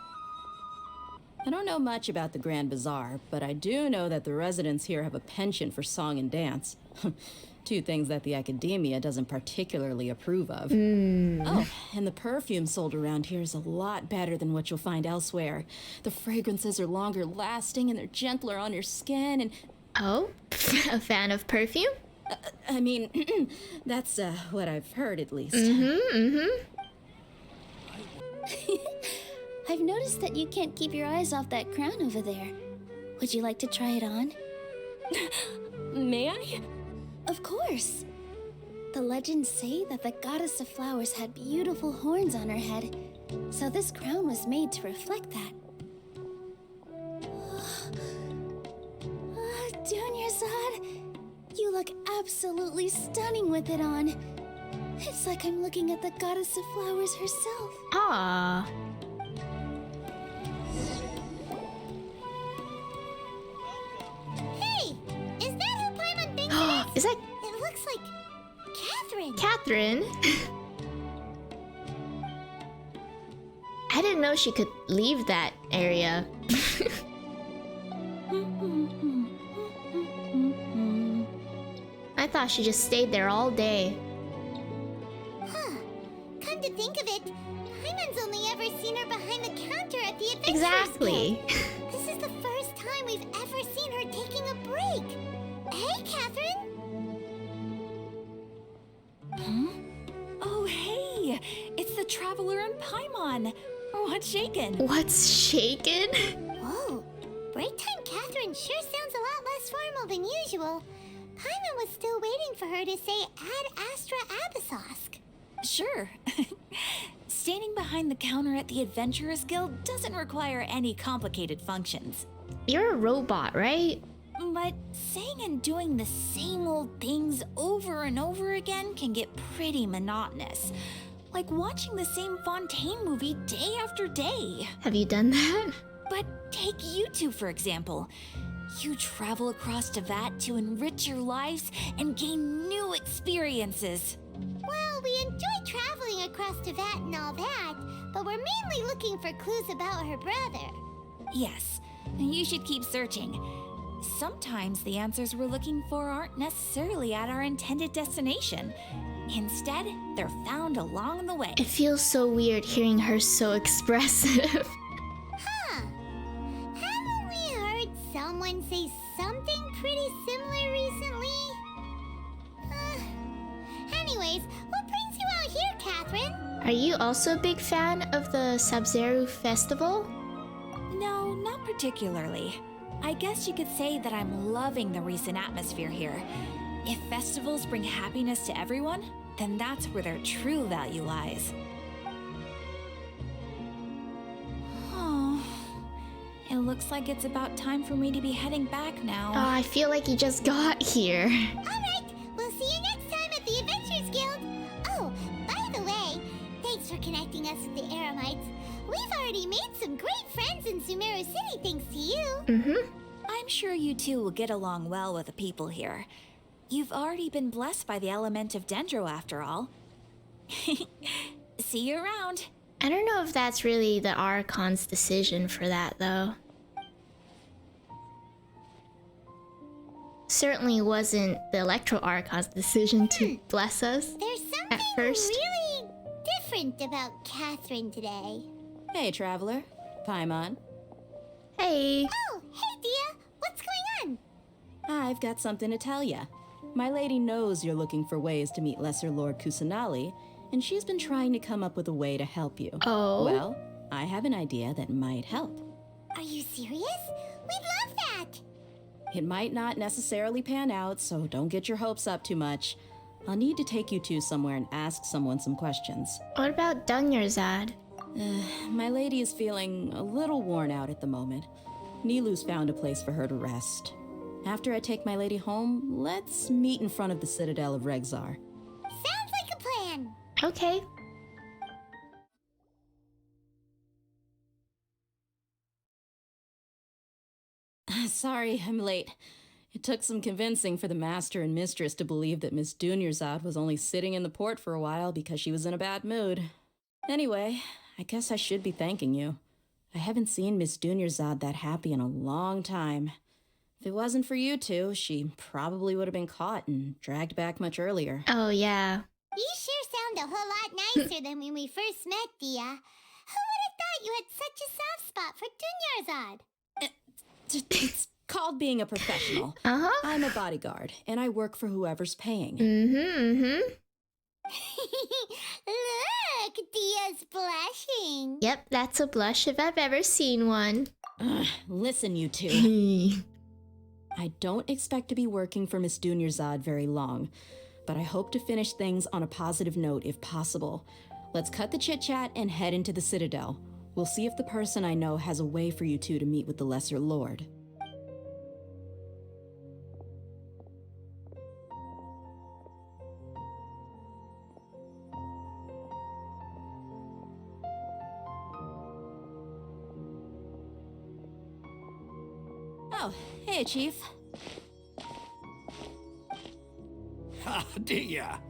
I don't know much about the Grand Bazaar, but I do know that the residents here have a penchant for song and dance. 2 things that the academia doesn't particularly approve of. Oh, and the perfume sold around here is a lot better than what you'll find elsewhere. The fragrances are longer lasting and they're gentler on your skin and... Oh? A fan of perfume? I mean, that's what I've heard at least. I've noticed that you can't keep your eyes off that crown over there. Would you like to try it on? May I? Of course. The legends say that the goddess of flowers had beautiful horns on her head, so this crown was made to reflect that. Dunyarzad, you look absolutely stunning with it on. It's like I'm looking at the goddess of flowers herself. Aww. Hey, is that who Paimon thinks it is? Is that It looks like Catherine. Catherine? I didn't know she could leave that area. I thought she just stayed there all day. Huh. Come to think of it, Paimon's only ever seen her behind the counter at the Adventurers Exactly. Guild. This is the first time we've ever seen her taking a break. Hey, Catherine! Oh, hey! It's the Traveler in Paimon! What's shaken? What's shaken? Whoa, break time Catherine sure sounds a lot less formal than usual. Paimon was still waiting for her to say Ad Astra Abyssosque. Sure. Standing behind the counter at the Adventurers Guild doesn't require any complicated functions. You're a robot, right? But saying and doing the same old things over and over again can get pretty monotonous. Like watching the same Fontaine movie day after day. Have you done that? But take you two, for example. You travel across Tevat to enrich your lives and gain new experiences. Well, we enjoy traveling across Tevat and all that, but we're mainly looking for clues about her brother. Yes, you should keep searching. Sometimes the answers we're looking for aren't necessarily at our intended destination. Instead, they're found along the way. It feels so weird hearing her so expressive. Huh. Haven't we heard someone say something pretty similar recently? Anyways, what brings you out here, Catherine? Are you also a big fan of the Sumeru festival? No, not particularly. I guess you could say that I'm loving the recent atmosphere here. If festivals bring happiness to everyone, then that's where their true value lies. Oh, it looks like it's about time for me to be heading back now. Oh, I feel like you just got here. Alright, we'll see you next time at the Adventurers Guild. Oh, by the way, thanks for connecting us with the Eremites. We've already made some great friends in Sumeru City thanks to you. I'm sure you two will get along well with the people here. You've already been blessed by the element of Dendro after all. See you around. I don't know if that's really the Archon's decision for that, though. Certainly wasn't the Electro Archon's decision to bless us There's at something first. really different about Catherine today. Hey, traveler. Paimon. Hey. Oh, hey, Dia. What's going on? I've got something to tell ya. My lady knows you're looking for ways to meet Lesser Lord Kusanali, and she's been trying to come up with a way to help you. Oh? Well, I have an idea that might help. Are you serious? We'd love that. It might not necessarily pan out, so don't get your hopes up too much. I'll need to take you two somewhere and ask someone some questions. What about Dunyarzad? My lady is feeling a little worn out at the moment. Nilu's found a place for her to rest. After I take my lady home, let's meet in front of the Citadel of Regzar. Sounds like a plan. Okay. Sorry, I'm late. It took some convincing for the master and mistress to believe that Miss Dunyarzad was only sitting in the port for a while because she was in a bad mood. Anyway, I guess I should be thanking you. I haven't seen Miss Dunyarzad that happy in a long time. If it wasn't for you two, she probably would have been caught and dragged back much earlier. Oh, yeah. You sure sound a whole lot nicer than when we first met, Dia. Who would have thought you had such a soft spot for Dunyarzad? It's called being a professional. Uh-huh. I'm a bodyguard, and I work for whoever's paying. Look, Dia's blushing. Yep, that's a blush if I've ever seen one. Listen, you two. I don't expect to be working for Miss Dunyarzad very long, but I hope to finish things on a positive note if possible. Let's cut the chit-chat and head into the Citadel. We'll see if the person I know has a way for you two to meet with the Lesser Lord. Oh, hey, Chief. Ah, Dia.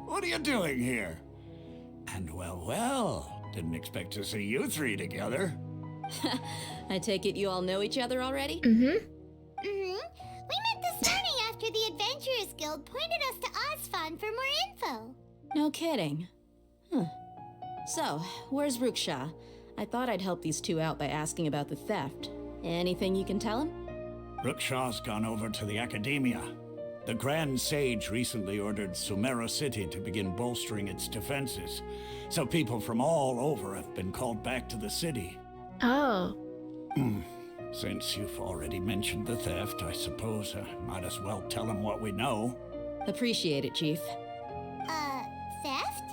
What are you doing here? And well, didn't expect to see you three together. I take it you all know each other already? We met this morning after the Adventurers Guild pointed us to Osfon for more info. No kidding. Huh. So, where's Ruksha? I thought I'd help these two out by asking about the theft. Anything you can tell him? Rookshaw's gone over to the Academia. The Grand Sage recently ordered Sumeru City to begin bolstering its defenses, so people from all over have been called back to the city. Oh. Since you've already mentioned the theft, I suppose I might as well tell them what we know. Appreciate it, Chief. Theft?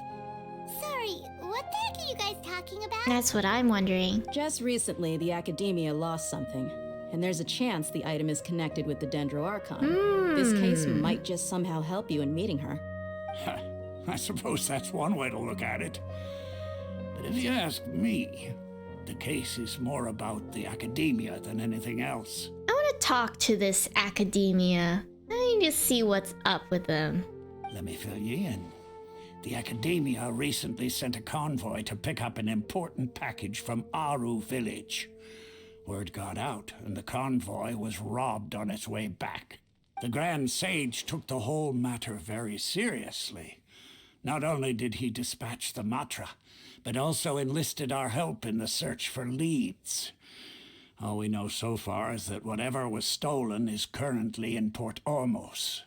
Sorry, what the heck are you guys talking about? That's what I'm wondering. Just recently, the Academia lost something, and there's a chance the item is connected with the Dendro Archon. This case might just somehow help you in meeting her. I suppose that's one way to look at it. But if you ask me, the case is more about the academia than anything else. I want to talk to this academia. I need to see what's up with them. Let me fill you in. The academia recently sent a convoy to pick up an important package from Aru village. Word got out, and the convoy was robbed on its way back. The Grand Sage took the whole matter very seriously. Not only did he dispatch the Matra, but also enlisted our help in the search for leads. All we know so far is that whatever was stolen is currently in Port Ormos.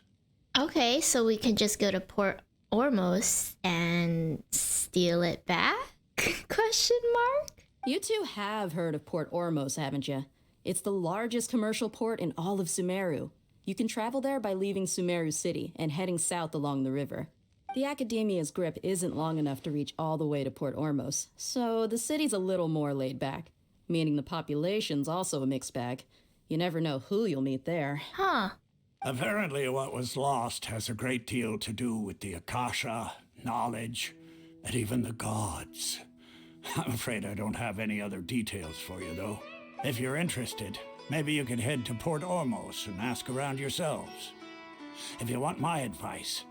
Okay, so we can just go to Port Ormos and steal it back? Question mark? You two have heard of Port Ormos, haven't you? It's the largest commercial port in all of Sumeru. You can travel there by leaving Sumeru City and heading south along the river. The Academia's grip isn't long enough to reach all the way to Port Ormos, so the city's a little more laid back, meaning the population's also a mixed bag. You never know who you'll meet there. Huh. Apparently what was lost has a great deal to do with the Akasha, knowledge, and even the gods. I'm afraid I don't have any other details for you, though. If you're interested, maybe you can head to Port Ormos and ask around yourselves. If you want my advice,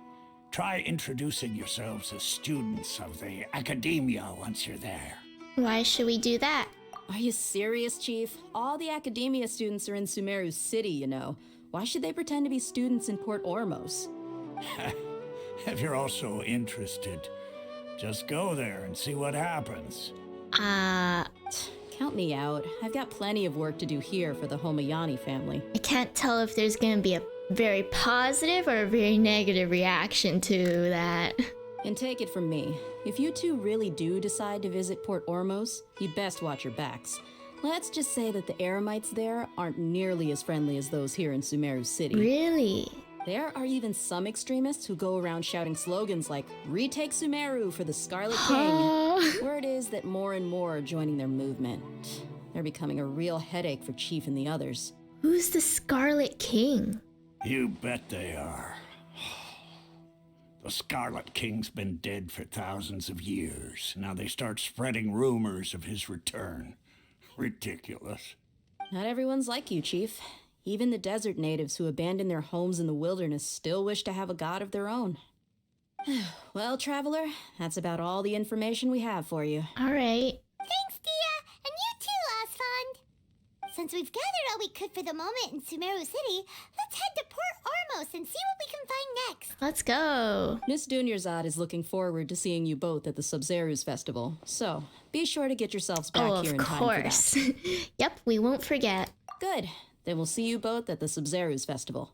try introducing yourselves as students of the Academia once you're there. Why should we do that? Are you serious, Chief? All the Academia students are in Sumeru City, you know. Why should they pretend to be students in Port Ormos? If you're also interested, just go there and see what happens. Count me out. I've got plenty of work to do here for the Homayani family. I can't tell if there's gonna be a very positive or a very negative reaction to that. And take it from me, if you two really do decide to visit Port Ormos, you'd best watch your backs. Let's just say that the Eremites there aren't nearly as friendly as those here in Sumeru City. Really? There are even some extremists who go around shouting slogans like, "Retake Sumeru for the Scarlet King." Word is that more and more are joining their movement. They're becoming a real headache for Chief and the others. Who's the Scarlet King? You bet they are. The Scarlet King's been dead for thousands of years. Now they start spreading rumors of his return. Ridiculous. Not everyone's like you, Chief. Even the desert natives who abandoned their homes in the wilderness still wish to have a god of their own. Well, Traveler, that's about all the information we have for you. All right. Thanks, Dia, and you too, Osfond. Since we've gathered all we could for the moment in Sumeru City, let's head to Port Ormos and see what we can find next. Let's go. Miss Dunyarzad is looking forward to seeing you both at the Sub-Zerus Festival, so be sure to get yourselves back here in time for that. Yep, we won't forget. Good. Then we'll see you both at the Sub-Zerus Festival.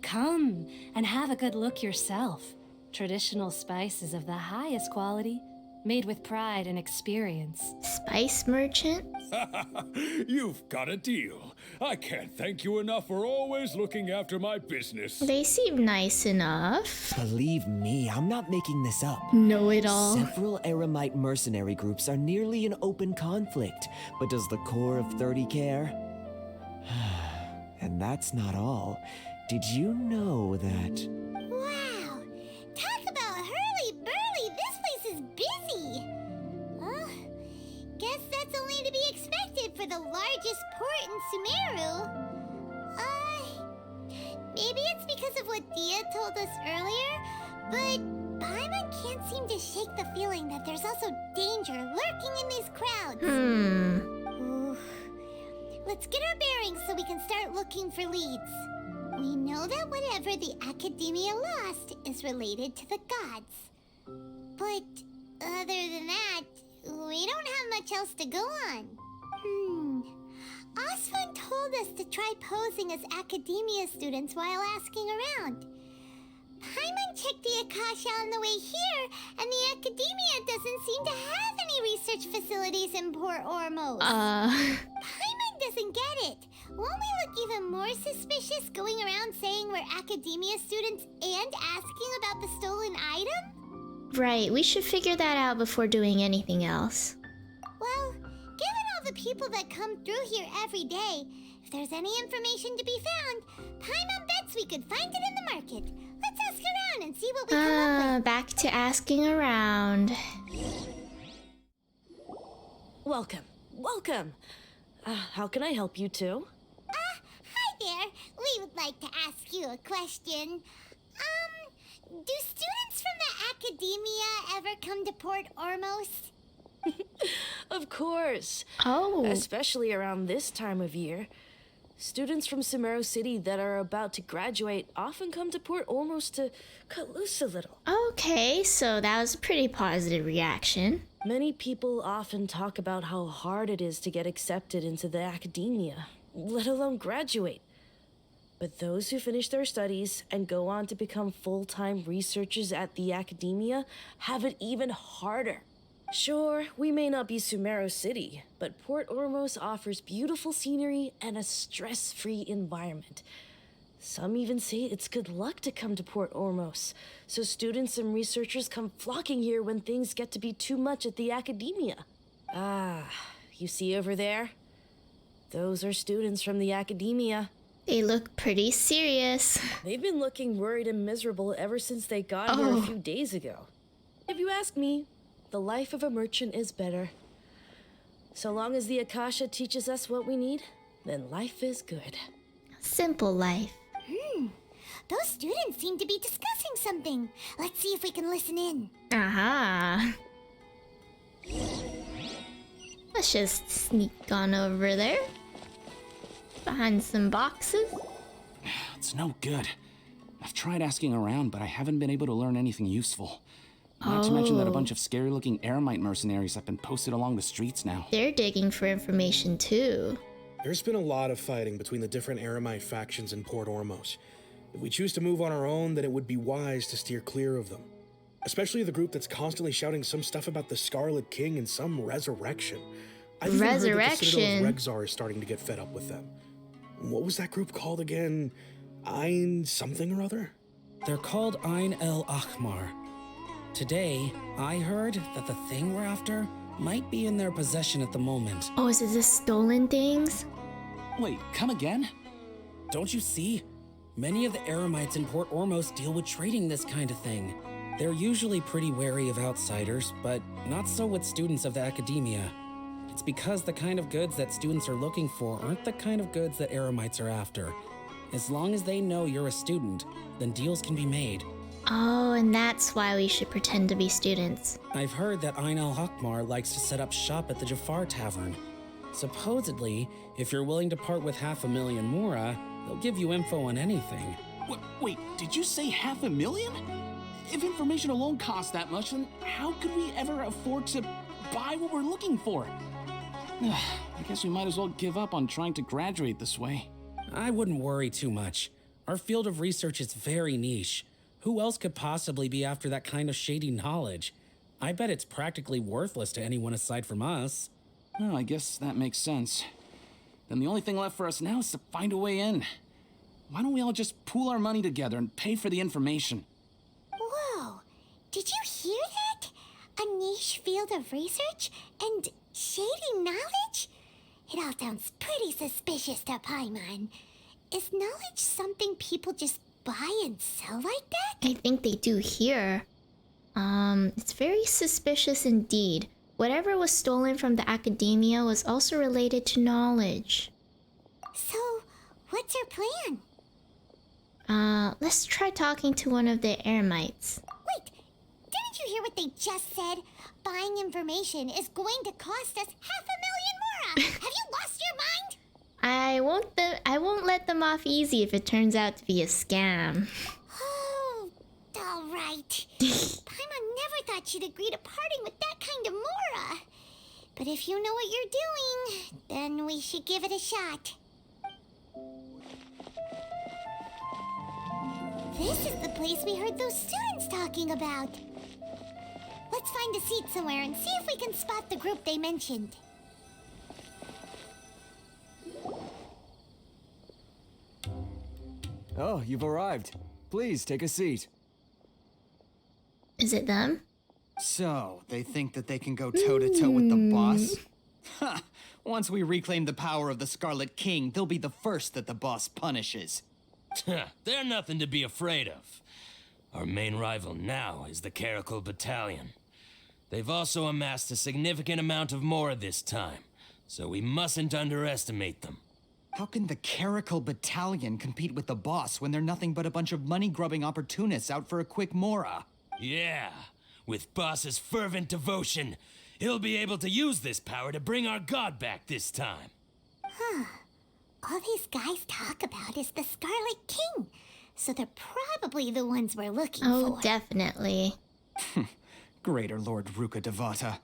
Come and have a good look yourself. Traditional spices of the highest quality, made with pride and experience. Spice merchant? You've got a deal. I can't thank you enough for always looking after my business. They seem nice enough. Believe me, I'm not making this up. Know it all. Several Eremite mercenary groups are nearly in open conflict, but does the core of 30 care? And that's not all. Did you know that... Wow! Talk about hurly-burly! This place is busy! Guess that's only to be expected for the largest port in Sumeru. Maybe it's because of what Dia told us earlier, but Paimon can't seem to shake the feeling that there's also danger lurking in these crowds. Oof. Let's get our bearings so we can start looking for leads. We know that whatever the Academia lost is related to the gods. But other than that, we don't have much else to go on. Osfund told us to try posing as Academia students while asking around. Paimon checked the Akasha on the way here, and the Academia doesn't seem to have any research facilities in Port Ormos. Paimon doesn't get it. Won't we look even more suspicious going around saying we're Academia students and asking about the stolen item? right. We should figure that out before doing anything else. Well, given all the people that come through here every day, if there's any information to be found, Paimon bets we could find it in the market. Let's ask around and see what we come up with. Back to asking around. Welcome. Welcome. How can I help you two? Hi there. We would like to ask you a question. Do students from the academia ever come to Port Ormos? Of course. Oh. Especially around this time of year. Students from Sumeru City that are about to graduate often come to Port Ormos to cut loose a little. Okay, so that was a pretty positive reaction. Many people often talk about how hard it is to get accepted into the academia, let alone graduate. But those who finish their studies and go on to become full-time researchers at the academia have it even harder. Sure, we may not be Sumeru City, but Port Ormos offers beautiful scenery and a stress-free environment. Some even say it's good luck to come to Port Ormos, so students and researchers come flocking here when things get to be too much at the academia. Ah, you see over there? Those are students from the academia. They look pretty serious. They've been looking worried and miserable ever since they got here a few days ago. If you ask me, the life of a merchant is better. So long as the Akasha teaches us what we need, then life is good. Simple life. Those students seem to be discussing something. Let's see if we can listen in. Aha. Let's just sneak on over there. Behind some boxes. It's no good. I've tried asking around, but I haven't been able to learn anything useful. Not to mention that a bunch of scary-looking Eremite mercenaries have been posted along the streets now. They're digging for information too. There's been a lot of fighting between the different Eremite factions in Port Ormos. If we choose to move on our own, then it would be wise to steer clear of them. Especially the group that's constantly shouting some stuff about the Scarlet King and some resurrection. I've even heard that the Citadel of Regzar is starting to get fed up with them. What was that group called again? Ein something or other? They're called Ein El Ahmar. Today, I heard that the thing we're after might be in their possession at the moment. Oh, is it the stolen things? Wait, come again? Don't you see? Many of the Eremites in Port Ormos deal with trading this kind of thing. They're usually pretty wary of outsiders, but not so with students of the academia. It's because the kind of goods that students are looking for aren't the kind of goods that Eremites are after. As long as they know you're a student, then deals can be made. Oh, and that's why we should pretend to be students. I've heard that Ein al-Hakmar likes to set up shop at the Jafar Tavern. Supposedly, if you're willing to part with 500,000 Mora, they'll give you info on anything. Wait, did you say 500,000? If information alone costs that much, then how could we ever afford to buy what we're looking for? I guess we might as well give up on trying to graduate this way. I wouldn't worry too much. Our field of research is very niche. Who else could possibly be after that kind of shady knowledge? I bet it's practically worthless to anyone aside from us. Oh, I guess that makes sense. Then the only thing left for us now is to find a way in. Why don't we all just pool our money together and pay for the information? Whoa, did you hear that? A niche field of research and shady knowledge? It all sounds pretty suspicious to Paimon. Is knowledge something people just buy and sell like that? I think they do here. It's very suspicious indeed. Whatever was stolen from the academia was also related to knowledge. So, what's our plan? Let's try talking to one of the Eremites. Wait, didn't you hear what they just said? Buying information is going to cost us 500,000 Mora! Have you lost your mind? I won't let them off easy if it turns out to be a scam. Oh, alright. Paimon never thought she'd agree to parting with that kind of Mora. But if you know what you're doing, then we should give it a shot. This is the place we heard those students talking about. Let's find a seat somewhere and see if we can spot the group they mentioned. Oh, you've arrived. Please take a seat. Is it them? So, they think that they can go toe-to-toe with the boss? Ha! Once we reclaim the power of the Scarlet King, they'll be the first that the boss punishes. They're nothing to be afraid of. Our main rival now is the Caracal Battalion. They've also amassed a significant amount of Mora this time, so we mustn't underestimate them. How can the Caracal Battalion compete with the boss when they're nothing but a bunch of money-grubbing opportunists out for a quick Mora? Yeah, with boss's fervent devotion, he'll be able to use this power to bring our god back this time. Huh. All these guys talk about is the Scarlet King, so they're probably the ones we're looking for. Oh, definitely. Greater Lord Ruka Devata.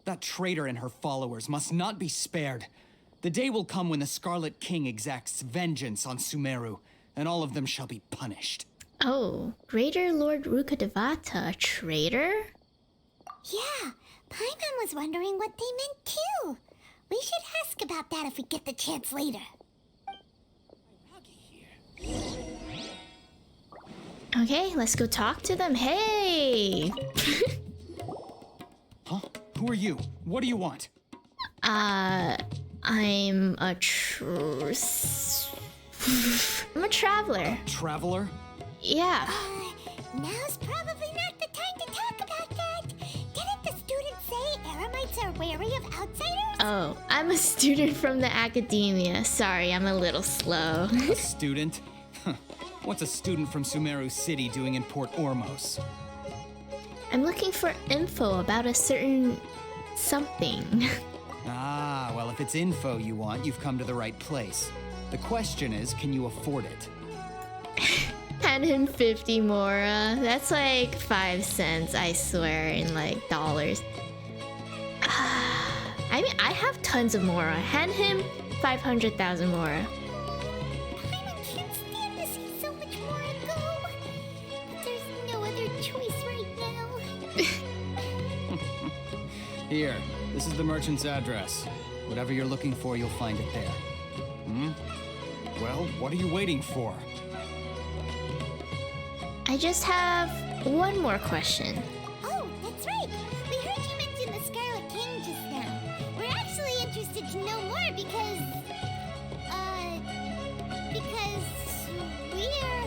That traitor and her followers must not be spared. The day will come when the Scarlet King exacts vengeance on Sumeru, and all of them shall be punished. Oh, Greater Lord Ruka Devata, a traitor? Yeah, Paimon was wondering what they meant too. We should ask about that if we get the chance later. Okay, let's go talk to them. Hey! Huh? Who are you? What do you want? I'm a I'm a traveler. Traveler? Yeah. Now's probably not the time to talk about that. Didn't the students say Eremites are wary of outsiders? Oh, I'm a student from the academia. Sorry, I'm a little slow. A student? What's a student from Sumeru City doing in Port Ormos? I'm looking for info about a certain something. Ah, well, if it's info you want, you've come to the right place. The question is, can you afford it? 150 Mora. That's like 5 cents, I swear, in like dollars. I mean, I have tons of Mora. Hand him 500,000 Mora. Paimon can't stand to see so much more go. But there's no other choice right now. Here, this is the merchant's address. Whatever you're looking for, you'll find it there. Well, what are you waiting for? I just have one more question. Oh, that's right. We heard you mention the Scarlet King just now. We're actually interested to know more because we're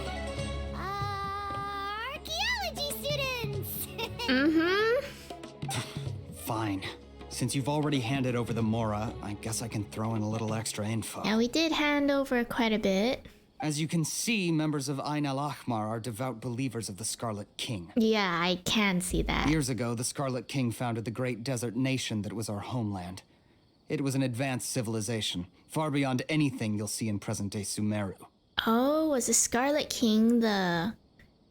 archaeology students. Fine. Since you've already handed over the Mora, I guess I can throw in a little extra info. Yeah, we did hand over quite a bit. As you can see, members of Ain al-Ahmar are devout believers of the Scarlet King. Yeah, I can see that. Years ago, the Scarlet King founded the great desert nation that was our homeland. It was an advanced civilization, far beyond anything you'll see in present-day Sumeru. Oh, was the Scarlet King the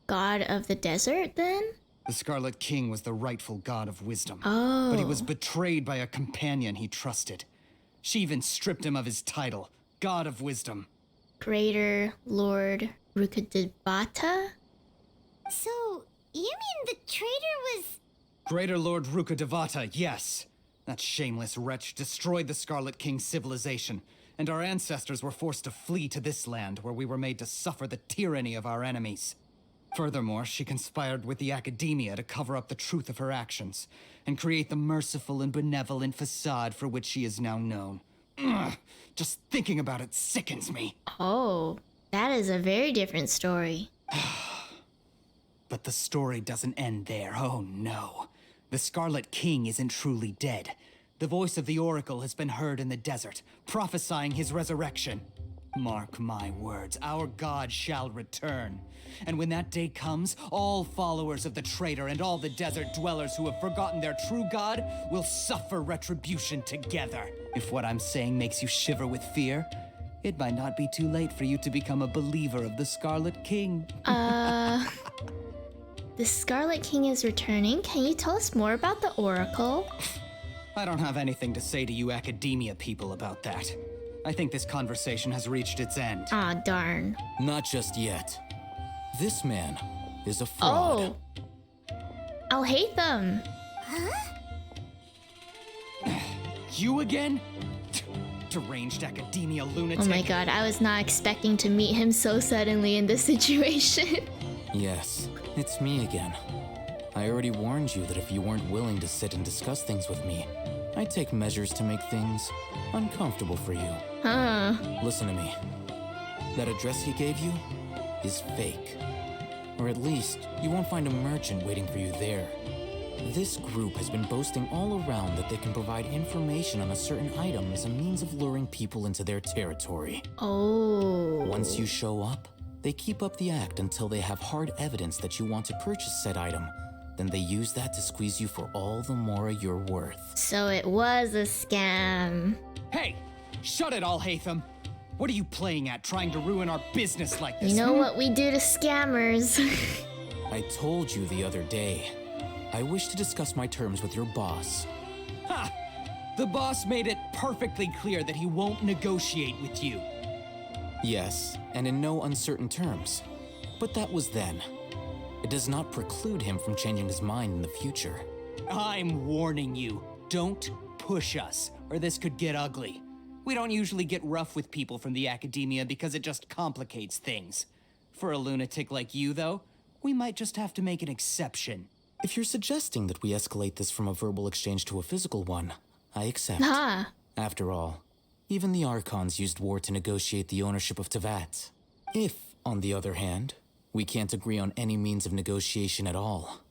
god of the desert then? The Scarlet King was the rightful god of wisdom. Oh. But he was betrayed by a companion he trusted. She even stripped him of his title, God of Wisdom. Greater Lord Rukadevata? So, you mean the traitor was... Greater Lord Rukadevata, yes. That shameless wretch destroyed the Scarlet King's civilization, and our ancestors were forced to flee to this land where we were made to suffer the tyranny of our enemies. Furthermore, she conspired with the academia to cover up the truth of her actions and create the merciful and benevolent facade for which she is now known. Ugh, just thinking about it sickens me. Oh, that is a very different story. But the story doesn't end there, oh no. The Scarlet King isn't truly dead. The voice of the Oracle has been heard in the desert, prophesying his resurrection. Mark my words, our god shall return. And when that day comes, all followers of the traitor and all the desert dwellers who have forgotten their true god will suffer retribution together. If what I'm saying makes you shiver with fear, it might not be too late for you to become a believer of the Scarlet King. The Scarlet King is returning. Can you tell us more about the Oracle? I don't have anything to say to you academia people about that. I think this conversation has reached its end. Aw, darn. Not just yet. This man is a fraud. Oh. I'll hate them. Huh? You again? Deranged academia lunatic. Oh my god, I was not expecting to meet him so suddenly in this situation. Yes, it's me again. I already warned you that if you weren't willing to sit and discuss things with me, I'd take measures to make things uncomfortable for you. Huh. Listen to me. That address he gave you is fake. Or at least, you won't find a merchant waiting for you there. This group has been boasting all around that they can provide information on a certain item as a means of luring people into their territory. Oh. Once you show up, they keep up the act until they have hard evidence that you want to purchase said item. Then they use that to squeeze you for all the more you're worth. So it was a scam. Hey! Shut it all, Hatham! What are you playing at, trying to ruin our business like this? You know what we do to scammers. I told you the other day. I wish to discuss my terms with your boss. Ha! The boss made it perfectly clear that he won't negotiate with you. Yes, and in no uncertain terms. But that was then. It does not preclude him from changing his mind in the future. I'm warning you, don't push us, or this could get ugly. We don't usually get rough with people from the academia because it just complicates things. For a lunatic like you, though, we might just have to make an exception. If you're suggesting that we escalate this from a verbal exchange to a physical one, I accept. Ah. After all, even the Archons used war to negotiate the ownership of Tevat. If, on the other hand, we can't agree on any means of negotiation at all,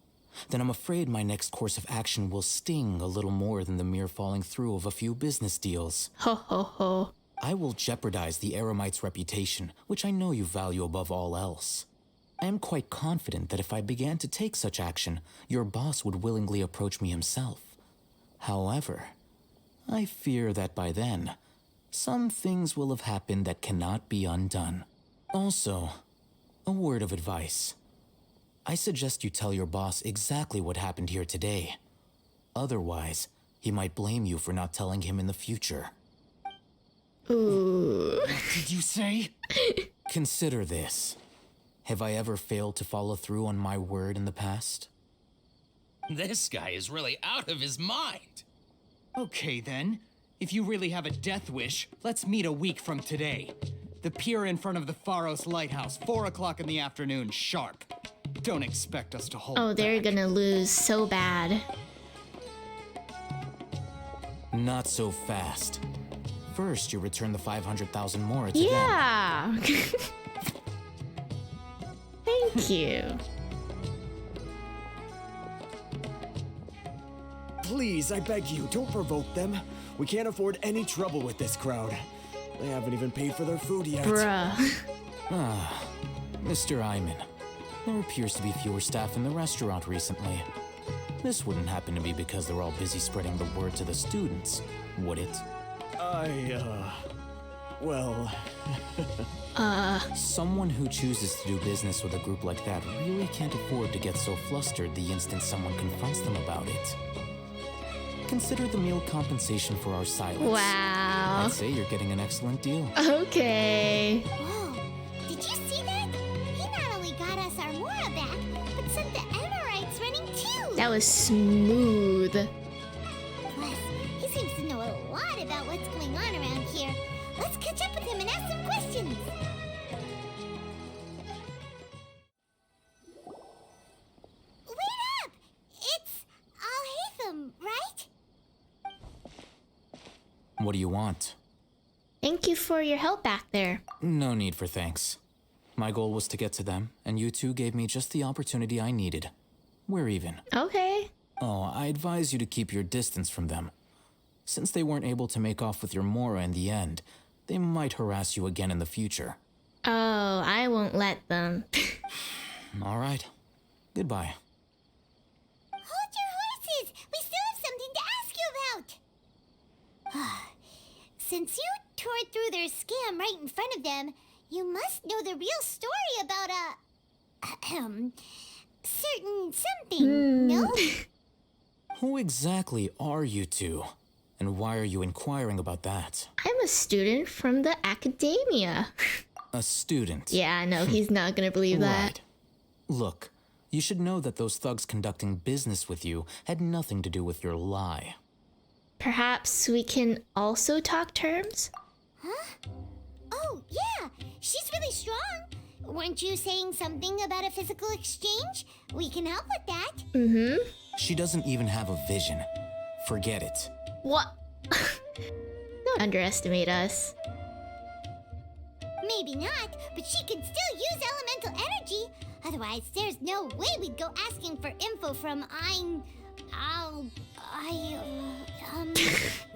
then I'm afraid my next course of action will sting a little more than the mere falling through of a few business deals. Ho ho ho. I will jeopardize the Eremite's reputation, which I know you value above all else. I am quite confident that if I began to take such action, your boss would willingly approach me himself. However, I fear that by then, some things will have happened that cannot be undone. Also, a word of advice. I suggest you tell your boss exactly what happened here today. Otherwise, he might blame you for not telling him in the future. Ooh. What did you say? Consider this. Have I ever failed to follow through on my word in the past? This guy is really out of his mind. Okay then. If you really have a death wish, let's meet a week from today. The pier in front of the Pharos Lighthouse, 4 o'clock in the afternoon, sharp. Don't expect us to hold Oh, they're back. gonna lose so bad. Not so fast. First, you return the 500,000 more to Yeah. Thank you. Please, I beg you, don't provoke them. We can't afford any trouble with this crowd. They haven't even paid for their food yet. Bruh. Ah, Mr. Iman. There appears to be fewer staff in the restaurant recently. This wouldn't happen to be because they're all busy spreading the word to the students, would it? Well... Someone who chooses to do business with a group like that really can't afford to get so flustered the instant someone confronts them about it. Consider the meal compensation for our silence. Wow. I'd say you're getting an excellent deal. Okay. Whoa, did you see that? He not only got us our Mora back, but sent the Amorites running too. That was smooth. Plus, he seems to know a lot about what's going on around here. Let's catch up with him and ask some questions. Wait up! It's Al-Hatham, right? What do you want? Thank you for your help back there. No need for thanks. My goal was to get to them, and you two gave me just the opportunity I needed. We're even. Okay. Oh, I advise you to keep your distance from them. Since they weren't able to make off with your Mora in the end, they might harass you again in the future. Oh, I won't let them. All right. Goodbye. Hold your horses! We still have something to ask you about! Since you tore through their scam right in front of them, you must know the real story about certain something, no? Who exactly are you two? And why are you inquiring about that? I'm a student from the academia. A student? Yeah, I know, he's not gonna believe that. Right. Look, you should know that those thugs conducting business with you had nothing to do with your lie. Perhaps we can also talk terms? Huh? Oh, yeah! She's really strong! weren't you saying something about a physical exchange? We can help with that. Mm-hmm. She doesn't even have a vision. Forget it. What? Don't underestimate us. Maybe not, but she can still use elemental energy. Otherwise, there's no way we'd go asking for info from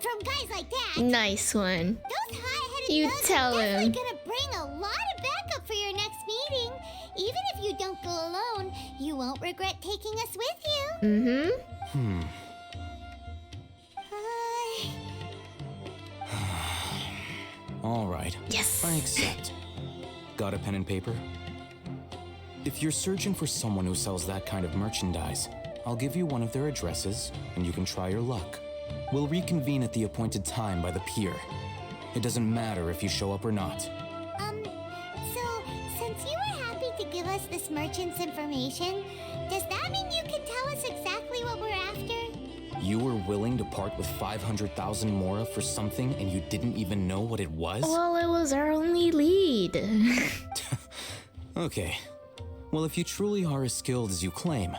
from guys like that. Nice one. Those hot-headed You thugs tell are definitely him. gonna bring a lot of backup for your next meeting. Even if you don't go alone, you won't regret taking us with you. Mm-hmm. All right. Yes. I accept. Got a pen and paper? If you're searching for someone who sells that kind of merchandise, I'll give you one of their addresses, and you can try your luck. We'll reconvene at the appointed time by the pier. It doesn't matter if you show up or not. So, since you were happy to give us this merchant's information, does that mean you can tell us exactly what we're after? You were willing to part with 500,000 mora for something and you didn't even know what it was? Well, it was our only lead. Okay. Well, if you truly are as skilled as you claim,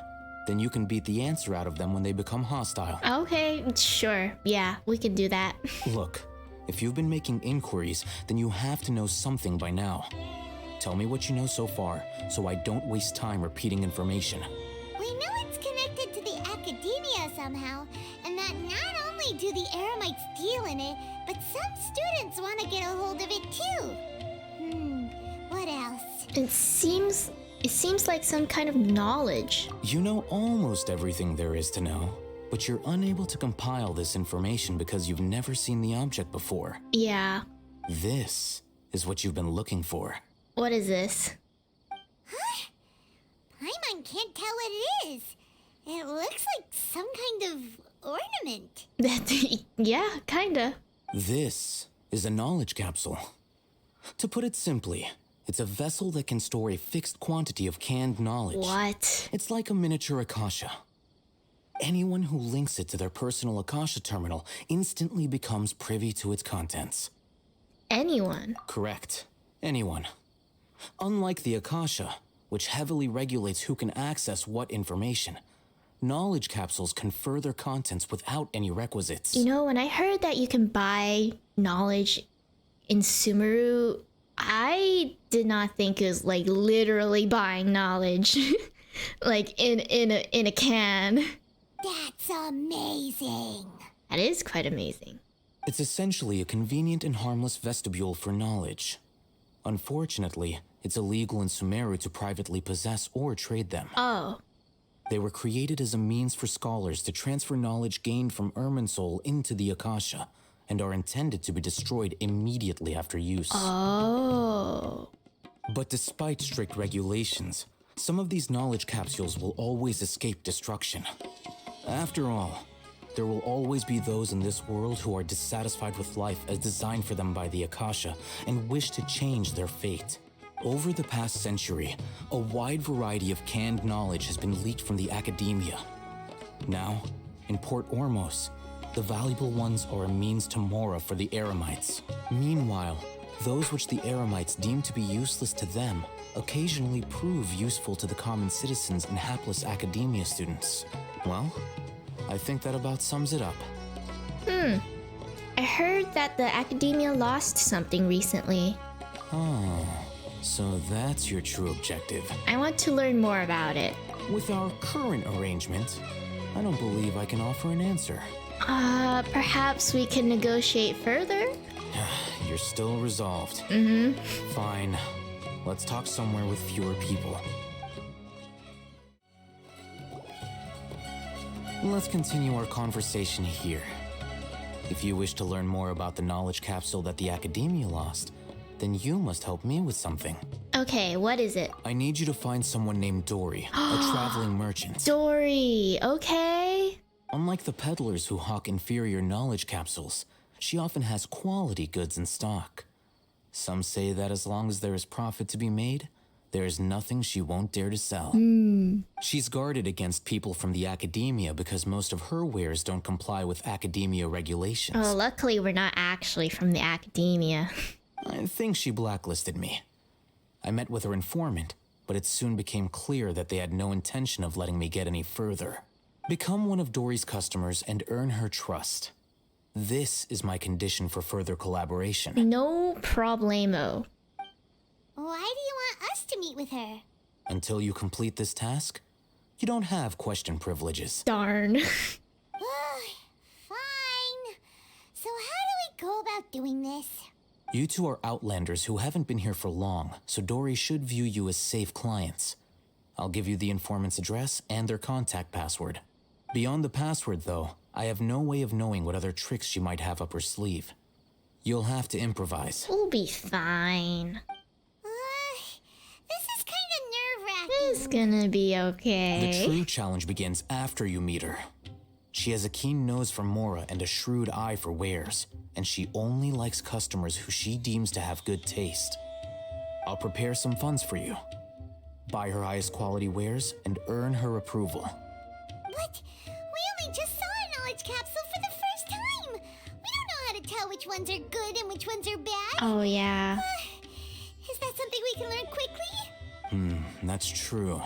then you can beat the answer out of them when they become hostile. Okay, sure. Yeah, we can do that. Look, if you've been making inquiries, then you have to know something by now. Tell me what you know so far, so I don't waste time repeating information. We know it's connected to the academia somehow, and that not only do the Eremites deal in it, but some students want to get a hold of it too. What else? It seems like some kind of knowledge. You know almost everything there is to know, but you're unable to compile this information because you've never seen the object before. Yeah. This is what you've been looking for. What is this? Huh? Paimon can't tell what it is. It looks like some kind of ornament. Yeah, kinda. This is a knowledge capsule. To put it simply, it's a vessel that can store a fixed quantity of canned knowledge. What? It's like a miniature Akasha. Anyone who links it to their personal Akasha terminal instantly becomes privy to its contents. Anyone? Correct. Anyone. Unlike the Akasha, which heavily regulates who can access what information, knowledge capsules confer their contents without any requisites. You know, when I heard that you can buy knowledge in Sumeru, I did not think it was like literally buying knowledge. Like in a can. That's amazing. That is quite amazing. It's essentially a convenient and harmless vestibule for knowledge. Unfortunately, it's illegal in Sumeru to privately possess or trade them. Oh. They were created as a means for scholars to transfer knowledge gained from Irminsul into the Akasha, and are intended to be destroyed immediately after use. Oh. But despite strict regulations, some of these knowledge capsules will always escape destruction. After all, there will always be those in this world who are dissatisfied with life as designed for them by the Akasha and wish to change their fate. Over the past century, a wide variety of canned knowledge has been leaked from the academia. Now, in Port Ormos, the valuable ones are a means to mora for the Eremites. Meanwhile, those which the Eremites deem to be useless to them occasionally prove useful to the common citizens and hapless academia students. Well, I think that about sums it up. I heard that the academia lost something recently. Oh, so that's your true objective. I want to learn more about it. With our current arrangement, I don't believe I can offer an answer. Perhaps we can negotiate further? You're still resolved. Mm-hmm. Fine. Let's talk somewhere with fewer people. Let's continue our conversation here. If you wish to learn more about the knowledge capsule that the Academia lost, then you must help me with something. Okay, what is it? I need you to find someone named Dory, a traveling merchant. Dory, okay. Unlike the peddlers who hawk inferior knowledge capsules, she often has quality goods in stock. Some say that as long as there is profit to be made, there is nothing she won't dare to sell. She's guarded against people from the academia because most of her wares don't comply with academia regulations. Oh, luckily we're not actually from the academia. I think she blacklisted me. I met with her informant, but it soon became clear that they had no intention of letting me get any further. Become one of Dory's customers and earn her trust. This is my condition for further collaboration. No problemo. Why do you want us to meet with her? Until you complete this task, you don't have question privileges. Darn. Fine. So how do we go about doing this? You two are outlanders who haven't been here for long, so Dory should view you as safe clients. I'll give you the informant's address and their contact password. Beyond the password, though, I have no way of knowing what other tricks she might have up her sleeve. You'll have to improvise. We'll be fine. This is kind of nerve-wracking. It's gonna be okay. The true challenge begins after you meet her. She has a keen nose for Mora and a shrewd eye for wares, and she only likes customers who she deems to have good taste. I'll prepare some funds for you. Buy her highest quality wares and earn her approval. But we only just saw a knowledge capsule for the first time. We don't know how to tell which ones are good and which ones are bad. Oh, yeah. Is that something we can learn quickly? That's true.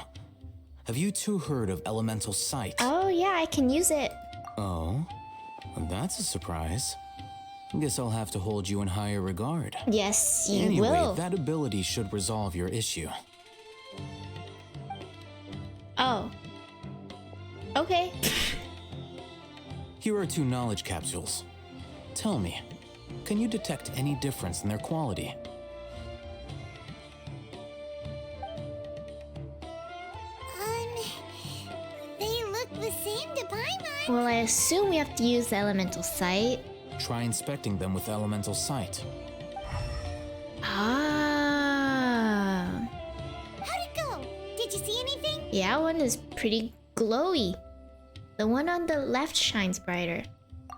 Have you two heard of elemental sight? Oh, yeah, I can use it. Oh? That's a surprise. Guess I'll have to hold you in higher regard. Yes, you anyway, will. That ability should resolve your issue. Oh. Okay. Here are 2 knowledge capsules. Tell me, can you detect any difference in their quality? They look the same to Paimon. Well, I assume we have to use the elemental sight. Try inspecting them with elemental sight. Ah. How'd it go? Did you see anything? Yeah, one is pretty glowy. The one on the left shines brighter.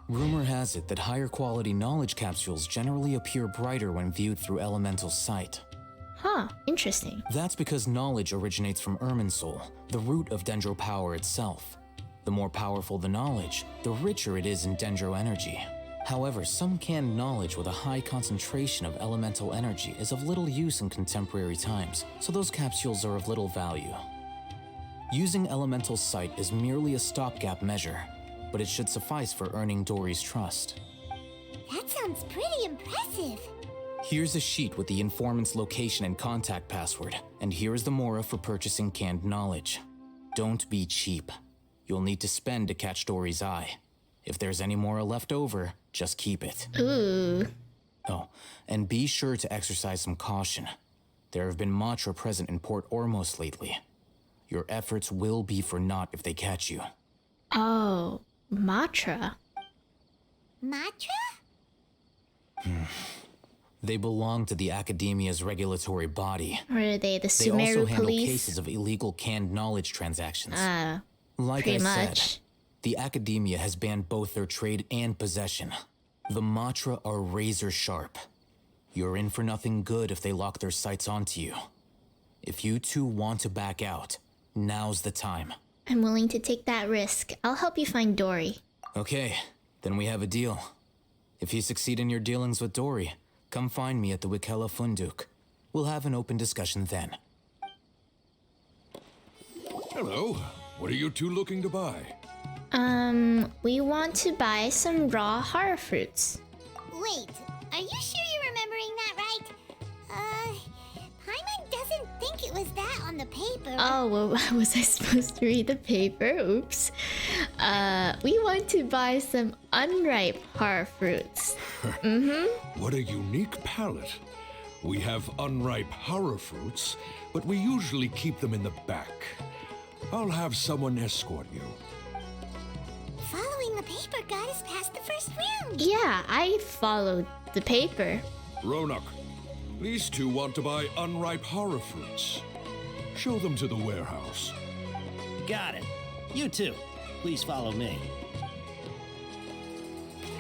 Rumor has it that higher quality knowledge capsules generally appear brighter when viewed through elemental sight. Huh, interesting. That's because knowledge originates from Irminsul, the root of Dendro power itself. The more powerful the knowledge, the richer it is in Dendro energy. However, some canned knowledge with a high concentration of elemental energy is of little use in contemporary times, so those capsules are of little value. Using elemental sight is merely a stopgap measure, but it should suffice for earning Dory's trust. That sounds pretty impressive. Here's a sheet with the informant's location and contact password, and here is the Mora for purchasing canned knowledge. Don't be cheap. You'll need to spend to catch Dory's eye. If there's any Mora left over, just keep it. Ooh. Oh, and be sure to exercise some caution. There have been Matra present in Port Ormos lately. Your efforts will be for naught if they catch you. Oh, Matra. Matra? They belong to the Academia's regulatory body. Or are they the They Sumeru also handle police? cases of illegal canned knowledge transactions. Like pretty I much. said, the Academia has banned both their trade and possession. The Matra are razor sharp. You're in for nothing good if they lock their sights onto you. If you two want to back out, now's the time. I'm willing to take that risk. I'll help you find Dory. Okay, then we have a deal. If you succeed in your dealings with Dory, come find me at the Wikela Funduk. We'll have an open discussion then. Hello. What are you two looking to buy? We want to buy some raw horror fruits. Wait, are you sure you're remembering that right? Paimon doesn't think it was that on the paper. Oh, well, was I supposed to read the paper? Oops. We want to buy some unripe horror fruits. What a unique palate. We have unripe horror fruits, but we usually keep them in the back. I'll have someone escort you. Following the paper got us past the first round. Yeah, I followed the paper. Ronak, these two want to buy unripe horror fruits. Show them to the warehouse. Got it. You two, please follow me.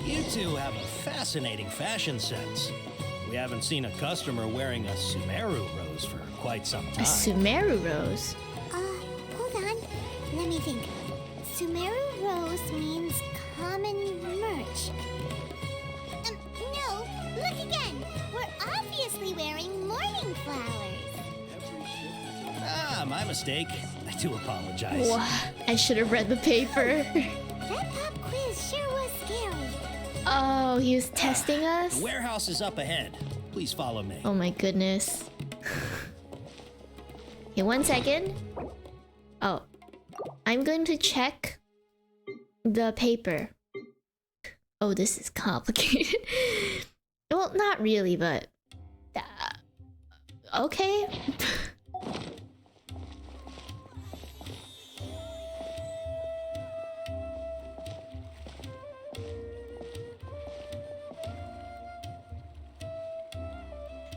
You two have a fascinating fashion sense. We haven't seen a customer wearing a Sumeru rose for quite some time. A Sumeru rose? Hold on. Let me think. Sumeru rose means common merch. No, look again. We're obviously wearing morning flowers. my mistake. I do apologize. I should have read the paper. That pop quiz sure was scary. Oh, he was testing us? The warehouse is up ahead. Please follow me. Oh my goodness. Okay, 1 second. Oh. I'm going to check the paper. Oh, this is complicated. Well, not really, but... okay.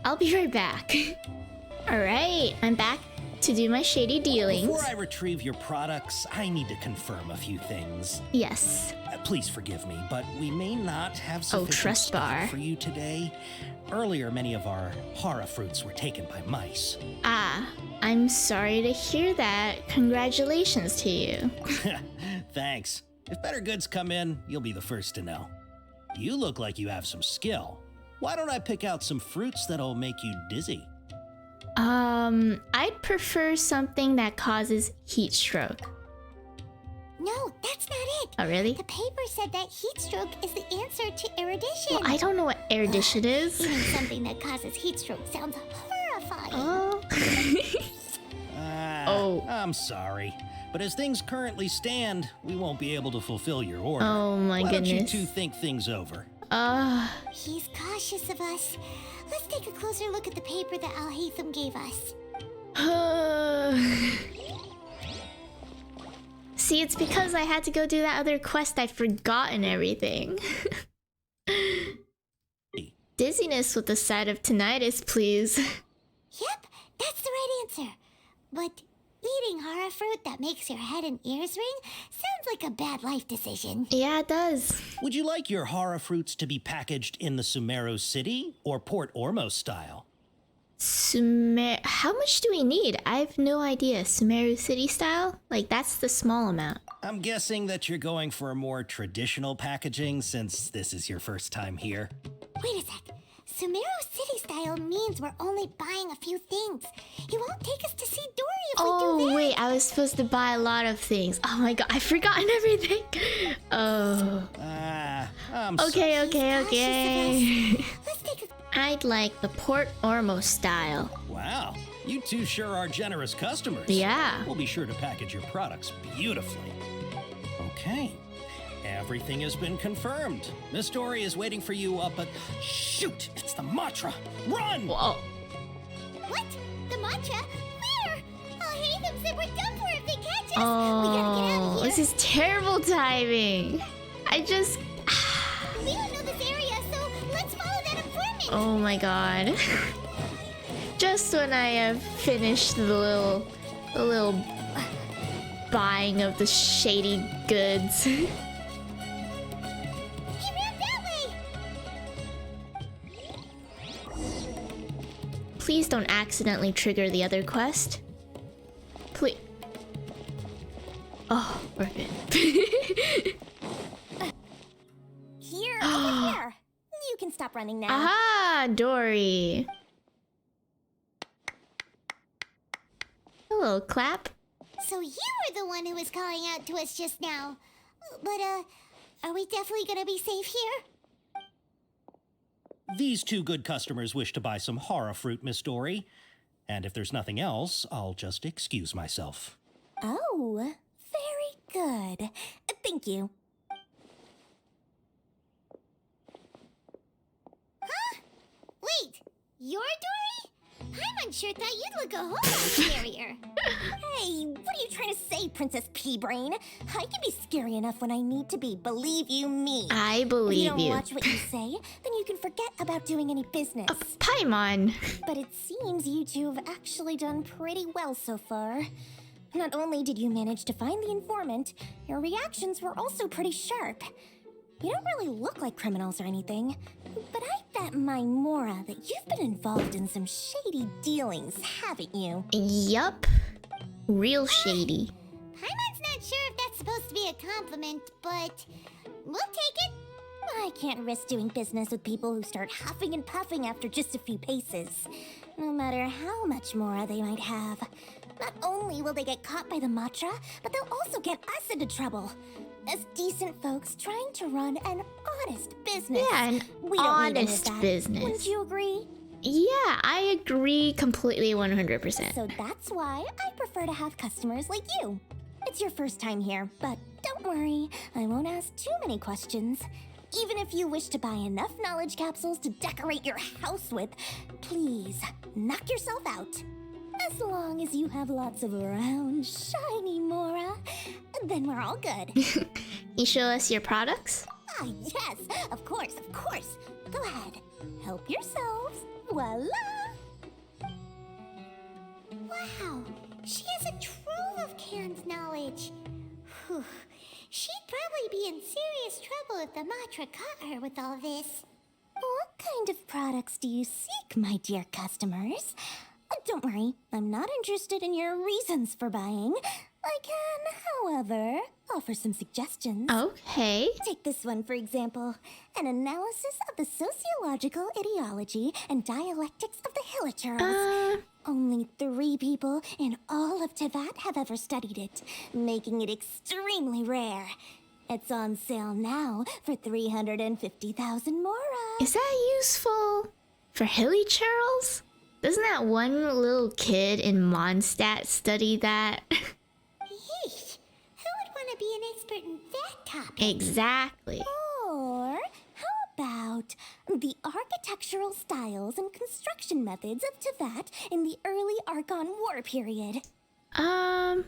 I'll be right back. Alright, I'm back to do my shady dealings. Before I retrieve your products, I need to confirm a few things. Yes. Please forgive me, but we may not have sufficient trust stock bar. for you today. Earlier, many of our hara fruits were taken by mice. Ah, I'm sorry to hear that. Congratulations to you. Thanks. If better goods come in, you'll be the first to know. You look like you have some skill. Why don't I pick out some fruits that'll make you dizzy? I'd prefer something that causes heat stroke. No, that's not it. Oh, really? The paper said that heat stroke is the answer to erudition. Well, I don't know what erudition is. Even something that causes heat stroke sounds horrifying. Oh. Oh. I'm sorry. But as things currently stand, we won't be able to fulfill your order. Oh my Why don't you goodness. two think things over? He's cautious of us. Let's take a closer look at the paper that Al-Haytham gave us. See, it's because I had to go do that other quest. I've forgotten everything. Dizziness with the side of tinnitus, please. Yep, that's the right answer. But eating hara fruit that makes your head and ears ring sounds like a bad life decision. Yeah, it does. Would you like your hara fruits to be packaged in the Sumeru City or Port Ormos style? How much do we need? I have no idea. Sumeru City style? Like, that's the small amount. I'm guessing that you're going for a more traditional packaging since this is your first time here. Wait a sec. Sumeru City style means we're only buying a few things. He won't take us to see Dory if we do that. Wait, I was supposed to buy a lot of things. Oh my god, I've forgotten everything. Oh. I'm Okay. Let's take a... I'd like the Port Ormos style. Wow, you two sure are generous customers. Yeah. We'll be sure to package your products beautifully. Okay. Everything has been confirmed. Miss Dory is waiting for you up at... Shoot! It's the Matra! Run! Whoa. What? The mantra? Where? Al-Haytham said we're done for if they catch us. Oh, We gotta get out of here. this is terrible timing. I just... We don't know this area, so let's follow that informant. Oh my god. Just when I have finished the little buying of the shady goods. He ran that way. Please don't accidentally trigger the other quest. Please. Oh, we're good. Here, over here. You can stop running now. Aha, Dory. A little clap. So you were the one who was calling out to us just now. But, are we definitely gonna be safe here? These two good customers wish to buy some hara fruit, Miss Dory. And if there's nothing else, I'll just excuse myself. Oh, very good. Thank you. Huh? Wait, you're Dory? I'm unsure thought you'd look a whole lot scarier. Hey, what are you trying to say, Princess Pea-Brain? I can be scary enough when I need to be, believe you me. I believe If you don't you. watch what you say, then you can forget about doing any business. Paimon. But it seems you two have actually done pretty well so far. Not only did you manage to find the informant, your reactions were also pretty sharp. You don't really look like criminals or anything, but I bet my Mora that you've been involved in some shady dealings, haven't you? Yup. Real shady. Paimon's not sure if that's supposed to be a compliment, but we'll take it. I can't risk doing business with people who start huffing and puffing after just a few paces, no matter how much Mora they might have. Not only will they get caught by the Matra, but they'll also get us into trouble. As decent folks trying to run an honest business. Yeah, an we don't need any of honest that. business. Wouldn't you agree? Yeah, I agree completely 100%. So that's why I prefer to have customers like you. It's your first time here, but don't worry, I won't ask too many questions. Even if you wish to buy enough knowledge capsules to decorate your house with, please knock yourself out. As long as you have lots of round, shiny Mora, then we're all good. You show us your products? Ah, yes, of course, of course. Go ahead, help yourselves. Voila! Wow, she has a trove of canned knowledge. Whew. She'd probably be in serious trouble if the Matra caught her with all this. What kind of products do you seek, my dear customers? Don't worry, I'm not interested in your reasons for buying. I can, however, offer some suggestions. Okay. Take this one, for example. An analysis of the sociological ideology and dialectics of the Hilichurls. Only 3 people in all of Teyvat have ever studied it, making it extremely rare. It's on sale now for 350,000 Mora. Is that useful for Hilichurls? Doesn't that one little kid in Mondstadt study that? Yeesh. Who would want to be an expert in that topic? Exactly. Or how about the architectural styles and construction methods of Teyvat in the early Archon War period?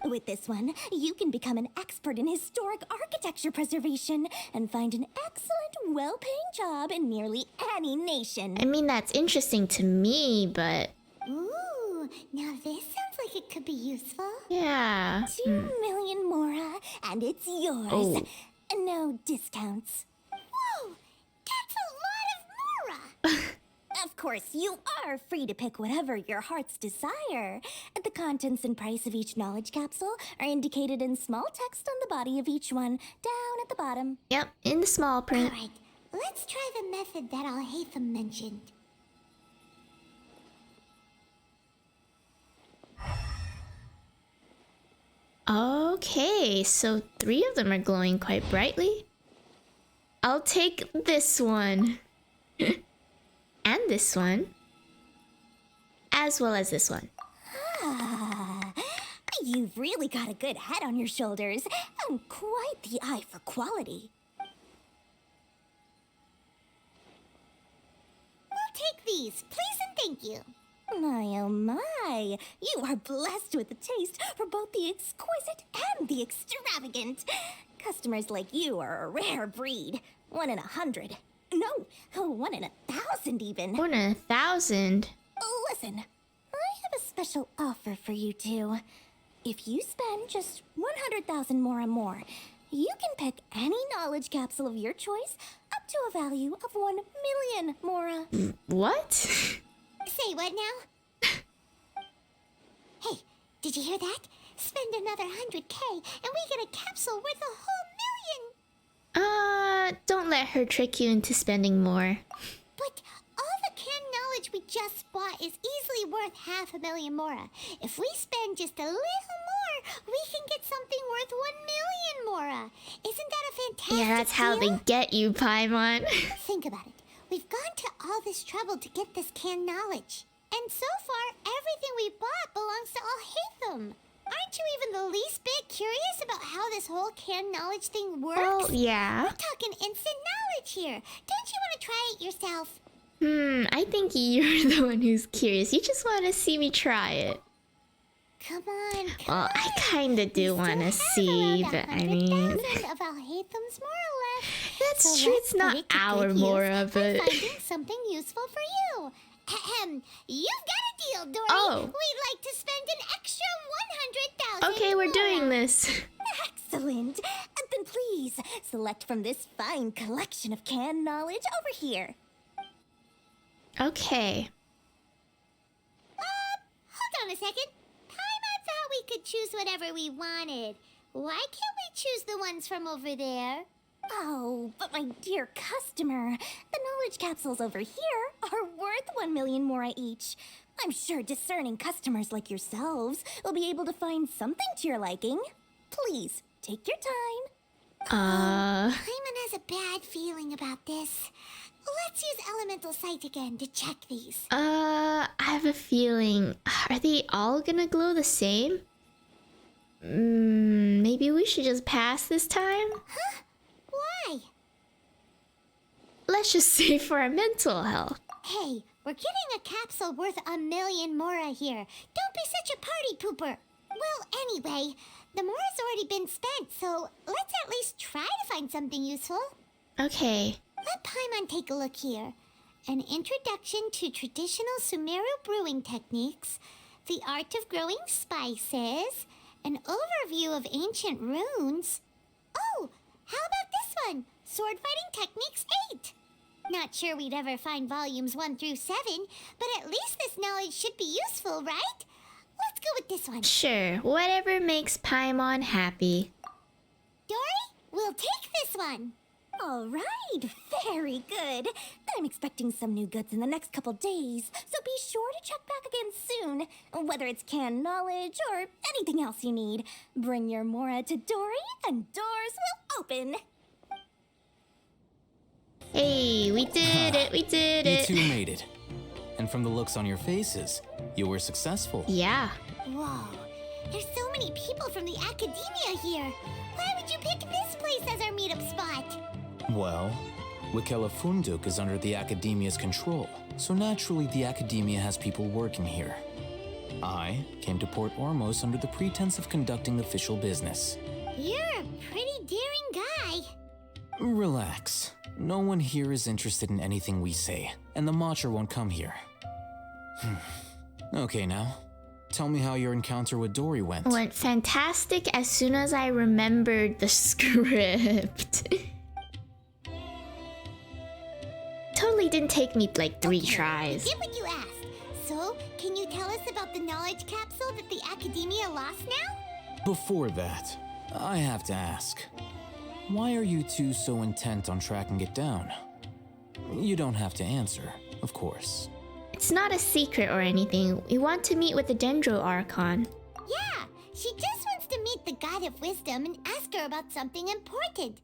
With this one, you can become an expert in historic architecture preservation and find an excellent, well-paying job in nearly any nation. I mean, that's interesting to me, but... Ooh, now this sounds like it could be useful. Yeah. 2 million Mora, and it's yours. Oh. No discounts. Whoa, that's a lot of Mora! Of course, you are free to pick whatever your heart's desire. The contents and price of each knowledge capsule are indicated in small text on the body of each one, down at the bottom. Yep, in the small print. Alright, let's try the method that Al-Haytham mentioned. Okay, so 3 of them are glowing quite brightly. I'll take this one. And this one. As well as this one. Ah, you've really got a good head on your shoulders, and quite the eye for quality. We'll take these, please and thank you. My oh my, you are blessed with a taste for both the exquisite and the extravagant. Customers like you are a rare breed. 1 in 100. No, 1 in 1,000 even. 1 in 1,000? Listen, I have a special offer for you two. If you spend just 100,000 more, you can pick any knowledge capsule of your choice up to a value of 1 million Mora. What? Say what now? Hey, did you hear that? Spend another 100K and we get a capsule worth a whole million! Don't let her trick you into spending more. But all the canned knowledge we just bought is easily worth 500,000 Mora. If we spend just a little more, we can get something worth 1 million Mora. Isn't that a fantastic Yeah, that's how deal? they get you, Paimon. Think about it. We've gone to all this trouble to get this canned knowledge. And so far, everything we bought belongs to Al-Haytham. Aren't you even the least bit curious about how this whole canned knowledge thing works? Well, yeah. We're talking instant knowledge here. Don't you want to try it yourself? I think you're the one who's curious. You just want to see me try it. Come on, Well, I kinda do want to see, but I mean... of Al-Haytham's Mora left. That's So true, let's it's put not it to our good use Mora, by but... finding something useful for you. Ahem. You've got a deal, Dory. Oh. We'd like to spend an extra 100,000 Okay, we're Mora. doing this. Excellent. Then please, select from this fine collection of canned knowledge over here. Okay. Hold on a second. Paimon thought we could choose whatever we wanted. Why can't we choose the ones from over there? Oh, but my dear customer, the knowledge capsules over here are worth 1 million Mora each. I'm sure discerning customers like yourselves will be able to find something to your liking. Please, take your time. Paimon has a bad feeling about this. Let's use Elemental Sight again to check these. I have a feeling. Are they all gonna glow the same? Maybe we should just pass this time? Huh? Why? Let's just save for our mental health. Hey, we're getting a capsule worth 1 million mora here. Don't be such a party pooper. Well, anyway, the mora's already been spent, so let's at least try to find something useful. Okay. Let Paimon take a look here. An introduction to traditional Sumeru brewing techniques, the art of growing spices, an overview of ancient runes. Oh, how about this one? Sword Fighting Techniques 8. Not sure we'd ever find volumes 1 through 7, but at least this knowledge should be useful, right? Let's go with this one. Sure, whatever makes Paimon happy. Dory, we'll take this one. All right, very good. I'm expecting some new goods in the next couple days, so be sure to check back again soon. Whether it's canned knowledge or anything else you need, bring your Mora to Dory and doors will open. Hey, we did it, we did it. You two made it. And from the looks on your faces, you were successful. Yeah. Whoa, there's so many people from the academia here. Why would you pick this place as our meetup spot? Well, Wikela Funduk is under the Academia's control, so naturally the Academia has people working here. I came to Port Ormos under the pretense of conducting official business. You're a pretty daring guy. Relax. No one here is interested in anything we say, and the Matcha won't come here. Okay now, tell me how your encounter with Dory went. Went fantastic as soon as I remembered the script. Totally didn't take me like 3 tries. I did what you asked. So, can you tell us about the knowledge capsule that the academia lost now? Before that, I have to ask, why are you two so intent on tracking it down? You don't have to answer, of course. It's not a secret or anything. We want to meet with the Dendro Archon. Yeah, she just wants to meet the God of Wisdom and ask her about something important.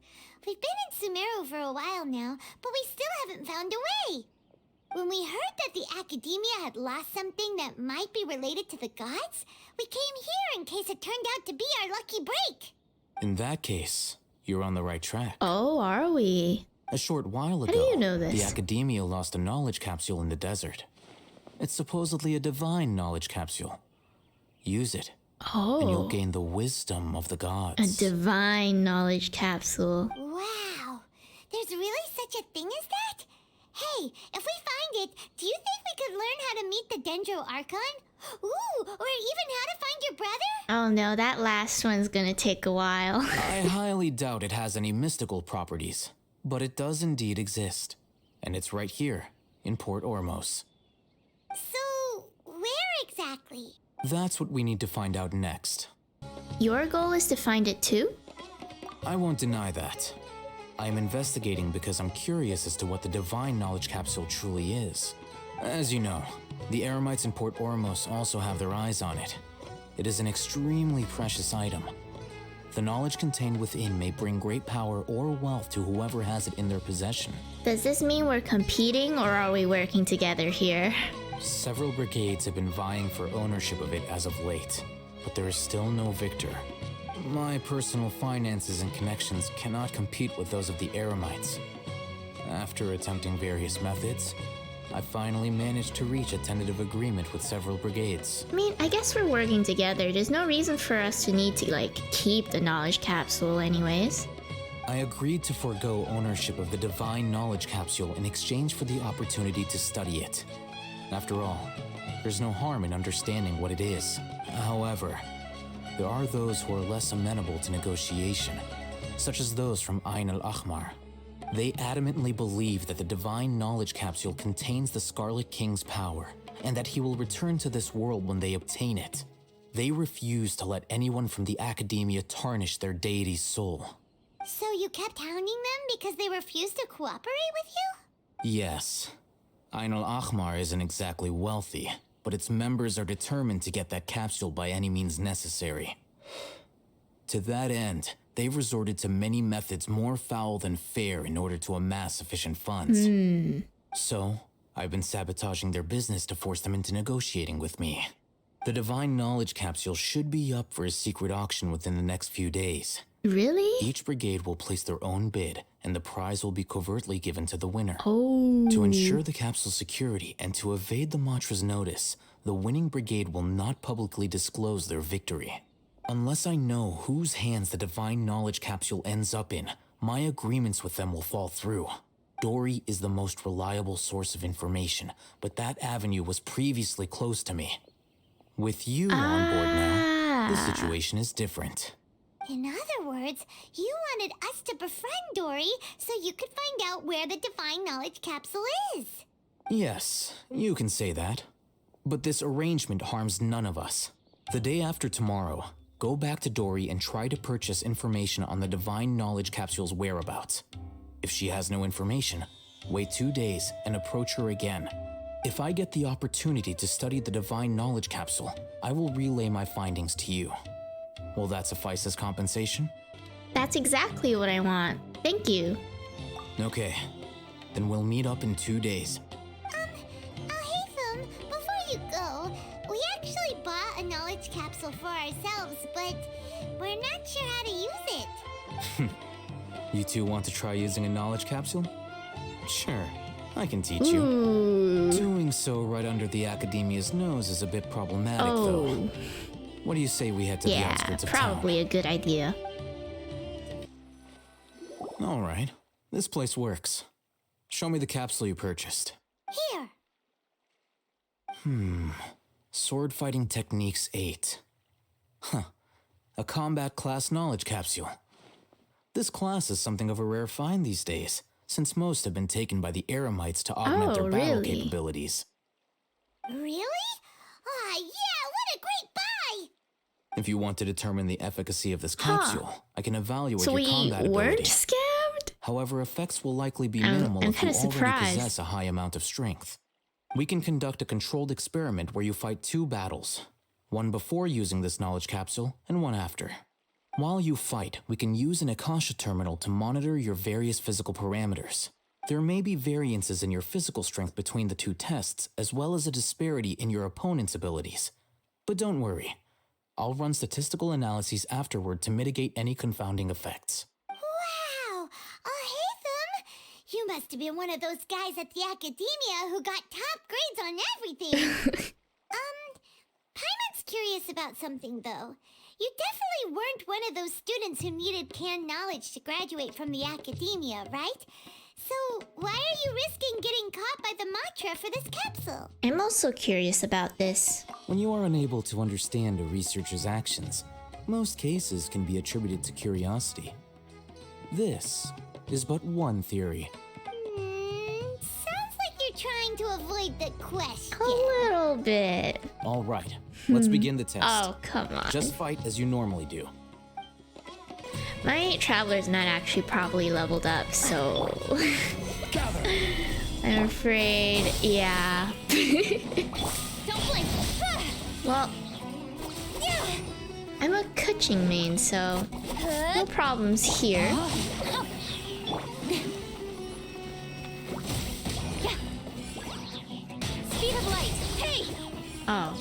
We've been in Sumeru for a while now, but we still haven't found a way. When we heard that the academia had lost something that might be related to the gods, we came here in case it turned out to be our lucky break. In that case, you're on the right track. Oh, are we? A short while ago, How do you know this? the Academia lost a knowledge capsule in the desert. It's supposedly a divine knowledge capsule. Use it, and you'll gain the wisdom of the gods. A divine knowledge capsule. Wow, there's really such a thing as that? Hey, if we find it, do you think we could learn how to meet the Dendro Archon? Ooh, or even how to find your brother? Oh no, that last one's gonna take a while. I highly doubt it has any mystical properties, but it does indeed exist. And it's right here, in Port Ormos. So, where exactly? That's what we need to find out next. Your goal is to find it too? I won't deny that. I am investigating because I'm curious as to what the divine knowledge capsule truly is. As you know, the Eremites in Port Ormos also have their eyes on it. It is an extremely precious item. The knowledge contained within may bring great power or wealth to whoever has it in their possession. Does this mean we're competing or are we working together here? Several brigades have been vying for ownership of it as of late, but there is still no victor. My personal finances and connections cannot compete with those of the Eremites. After attempting various methods, I finally managed to reach a tentative agreement with several brigades. I mean, I guess we're working together. There's no reason for us to need to, keep the knowledge capsule anyways. I agreed to forego ownership of the divine knowledge capsule in exchange for the opportunity to study it. After all, there's no harm in understanding what it is. However, there are those who are less amenable to negotiation, such as those from Ain al-Ahmar. They adamantly believe that the divine knowledge capsule contains the Scarlet King's power, and that he will return to this world when they obtain it. They refuse to let anyone from the Academia tarnish their deity's soul. So you kept hounding them because they refused to cooperate with you? Yes. Ain al-Ahmar isn't exactly wealthy, but its members are determined to get that capsule by any means necessary. To that end, they've resorted to many methods more foul than fair in order to amass sufficient funds. So, I've been sabotaging their business to force them into negotiating with me. The Divine Knowledge Capsule should be up for a secret auction within the next few days. Really? Each brigade will place their own bid, and the prize will be covertly given to the winner. Oh. To ensure the capsule's security and to evade the Matra's notice, the winning brigade will not publicly disclose their victory. Unless I know whose hands the Divine Knowledge Capsule ends up in, my agreements with them will fall through. Dory is the most reliable source of information, but that avenue was previously closed to me. With you on board now, the situation is different. In other words, you wanted us to befriend Dory so you could find out where the Divine Knowledge Capsule is. Yes, you can say that. But this arrangement harms none of us. The day after tomorrow, go back to Dory and try to purchase information on the Divine Knowledge Capsule's whereabouts. If she has no information, wait 2 days and approach her again. If I get the opportunity to study the Divine Knowledge Capsule, I will relay my findings to you. Will that suffice as compensation? That's exactly what I want. Thank you. Okay, then we'll meet up in 2 days. Haytham, before you go, we actually bought a knowledge capsule for ourselves, but we're not sure how to use it. You two want to try using a knowledge capsule? Sure, I can teach you. Ooh. Doing so right under the Academia's nose is a bit problematic, though. What do you say we head to the outskirts of town? Yeah, probably a good idea. All right, this place works. Show me the capsule you purchased. Here. Sword Fighting Techniques 8. Huh. A combat class knowledge capsule. This class is something of a rare find these days, since most have been taken by the Eremites to augment their battle capabilities. Really? Ah, yeah, what a great buy! If you want to determine the efficacy of this capsule, I can evaluate your combat we weren't ability. scammed? However, effects will likely be minimal if you already surprised. possess a high amount of strength. We can conduct a controlled experiment where you fight 2 battles, one before using this knowledge capsule and one after. While you fight, we can use an Akasha terminal to monitor your various physical parameters. There may be variances in your physical strength between the 2 tests, as well as a disparity in your opponent's abilities. But don't worry, I'll run statistical analyses afterward to mitigate any confounding effects. Wow! Haytham, you must have been one of those guys at the Academia who got top grades on everything. Paimon's curious about something, though. You definitely weren't one of those students who needed canned knowledge to graduate from the Academia, right? So why are you risking getting caught by the Matra for this capsule? I'm also curious about this. When you are unable to understand a researcher's actions, most cases can be attributed to curiosity. This is but one theory. Sounds like you're trying to avoid the question. A little bit. All right, let's begin the test. Oh, come on. Just fight as you normally do. My Traveler's not actually properly leveled up, so... I'm afraid, yeah. Don't blink. Well, I'm a Kuching main, so no problems here. Speed of light. Hey. Oh.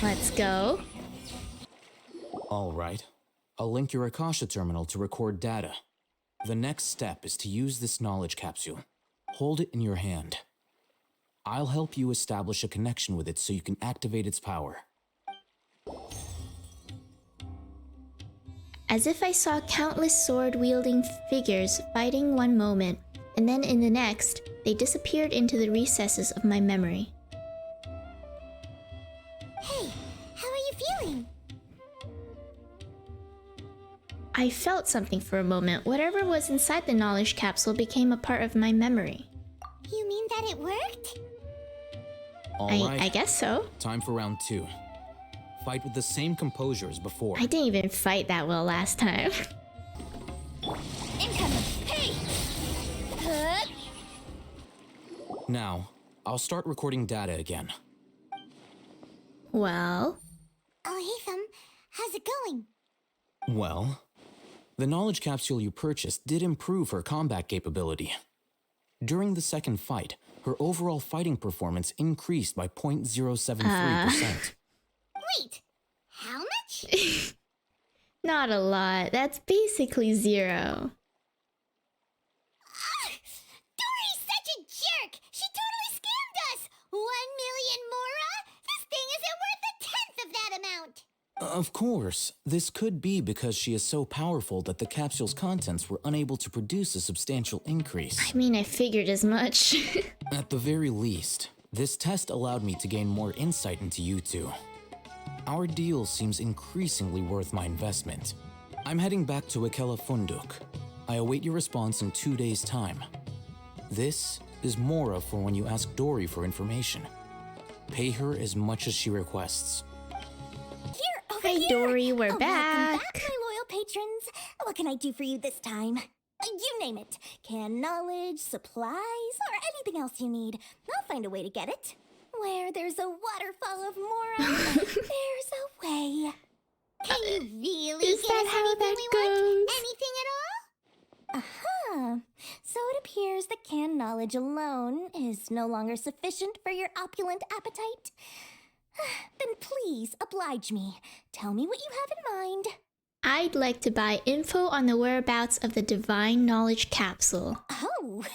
Let's go. All right. I'll link your Akasha terminal to record data. The next step is to use this knowledge capsule. Hold it in your hand. I'll help you establish a connection with it so you can activate its power. As if I saw countless sword-wielding figures fighting one moment, and then in the next, they disappeared into the recesses of my memory. Hey, how are you feeling? I felt something for a moment. Whatever was inside the knowledge capsule became a part of my memory. You mean that it worked? All right. I guess so. Time for round 2. Fight with the same composure as before. I didn't even fight that well last time. Incoming. Hey. Now, I'll start recording data again. Well? Oh, Hatham, how's it going? Well, the knowledge capsule you purchased did improve her combat capability. During the second fight, her overall fighting performance increased by 0.073%. Wait, how much? Not a lot. That's basically 0. Dory's such a jerk! She totally scammed us! 1 million mora? This thing isn't worth a tenth of that amount! Of course, this could be because she is so powerful that the capsule's contents were unable to produce a substantial increase. I mean, I figured as much. At the very least, this test allowed me to gain more insight into you two. Our deal seems increasingly worth my investment. I'm heading back to Akela Funduk. I await your response in 2 days' time. This is Mora for when you ask Dory for information. Pay her as much as she requests. Hi, Dory, we're back. Welcome back, my loyal patrons. What can I do for you this time? You name it. Canned knowledge, supplies, or anything else you need. I'll find a way to get it. Where there's a waterfall of mora, there's a way. Can you really Is get that us how anything that we want? goes? Anything at all? Uh-huh. So it appears that canned knowledge alone is no longer sufficient for your opulent appetite. Then please oblige me. Tell me what you have in mind. I'd like to buy info on the whereabouts of the Divine Knowledge Capsule. Oh,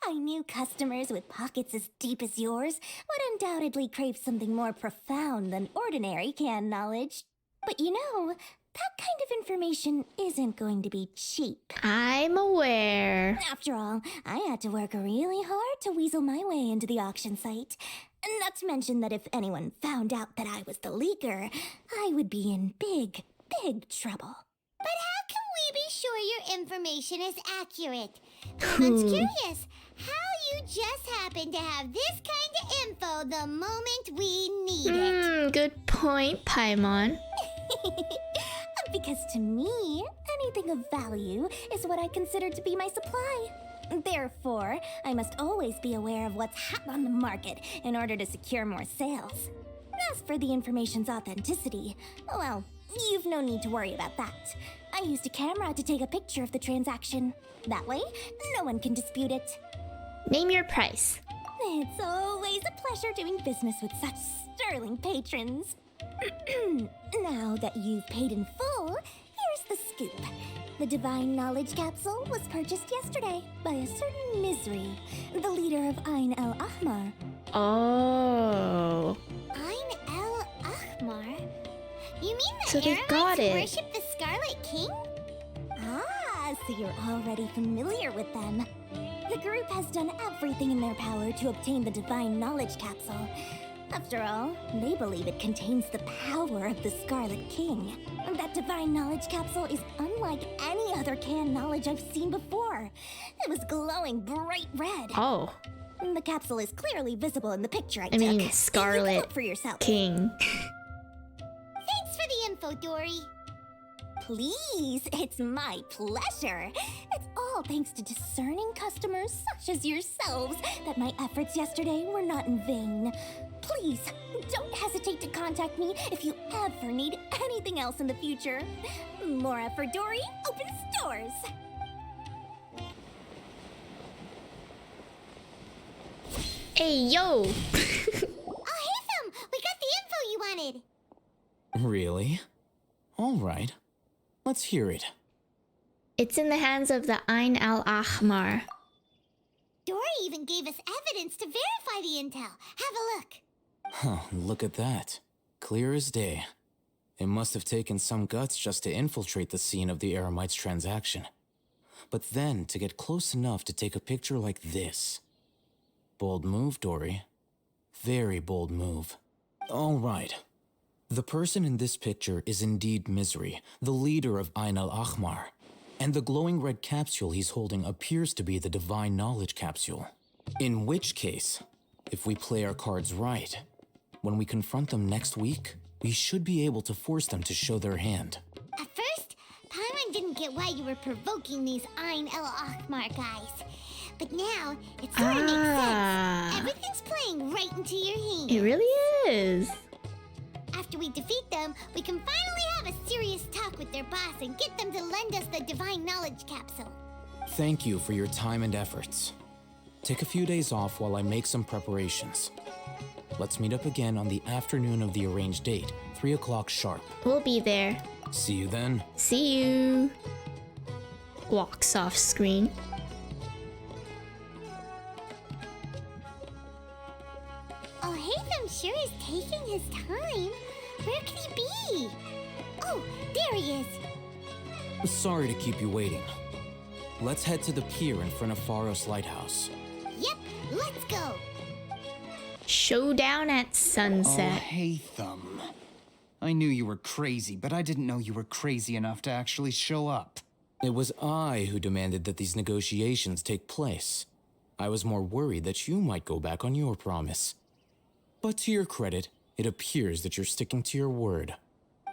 I knew customers with pockets as deep as yours would undoubtedly crave something more profound than ordinary canned knowledge. But you know, that kind of information isn't going to be cheap. I'm aware. After all, I had to work really hard to weasel my way into the auction site. Not to mention that if anyone found out that I was the leaker, I would be in big, big trouble. But how can we be sure your information is accurate? I'm curious how you just happen to have this kind of info the moment we need it. Good point, Paimon. Because to me, anything of value is what I consider to be my supply. Therefore, I must always be aware of what's hot on the market in order to secure more sales. As for the information's authenticity, well, you've no need to worry about that. I used a camera to take a picture of the transaction. That way, no one can dispute it. Name your price. It's always a pleasure doing business with such sterling patrons. Now that you've paid in full, here's the scoop. The Divine Knowledge Capsule was purchased yesterday by a certain Misery, the leader of Ain El Ahmar. Oh. Ain El Ahmar? You mean the So they got it. worship the Scarlet King? Ah, so you're already familiar with them. The group has done everything in their power to obtain the Divine Knowledge Capsule. After all, they believe it contains the power of the Scarlet King. That Divine Knowledge Capsule is unlike any other canned knowledge I've seen before. It was glowing bright red. Oh. The capsule is clearly visible in the picture I I mean, took. You can Scarlet look for yourself. King. Thanks for the info, Dory. Please, it's my pleasure. It's all thanks to discerning customers such as yourselves that my efforts yesterday were not in vain. Please, don't hesitate to contact me if you ever need anything else in the future. Mora for Dory opens doors. Hey, yo! Oh, Hatham! We got the info you wanted! Really? All right. Let's hear it. It's in the hands of the Ain Al Ahmar. Dory even gave us evidence to verify the intel. Have a look. Huh, look at that. Clear as day. It must have taken some guts just to infiltrate the scene of the Eremites transaction. But then to get close enough to take a picture like this. Bold move, Dory. Very bold move. All right. The person in this picture is indeed Misery, the leader of Ain Al Ahmar. And the glowing red capsule he's holding appears to be the Divine Knowledge Capsule. In which case, if we play our cards right, when we confront them next week, we should be able to force them to show their hand. At first, Paimon didn't get why you were provoking these Ain El Ahmar guys. But now, it sort of makes sense. Everything's playing right into your hands. It really is. after we defeat them, we can finally have a serious talk with their boss and get them to lend us the Divine Knowledge Capsule. Thank you for your time and efforts. Take a few days off while I make some preparations. Let's meet up again on the afternoon of the arranged date, 3 o'clock sharp. We'll be there. See you then. See you. Walks off screen. Oh, Hatham sure is taking his time. Where could he be? Oh, there he is. Sorry to keep you waiting. Let's head to the pier in front of Pharos Lighthouse. Yep, let's go. Showdown at sunset. Oh, Hatham. I knew you were crazy, but I didn't know you were crazy enough to actually show up. It was I who demanded that these negotiations take place. I was more worried that you might go back on your promise. But to your credit, it appears that you're sticking to your word.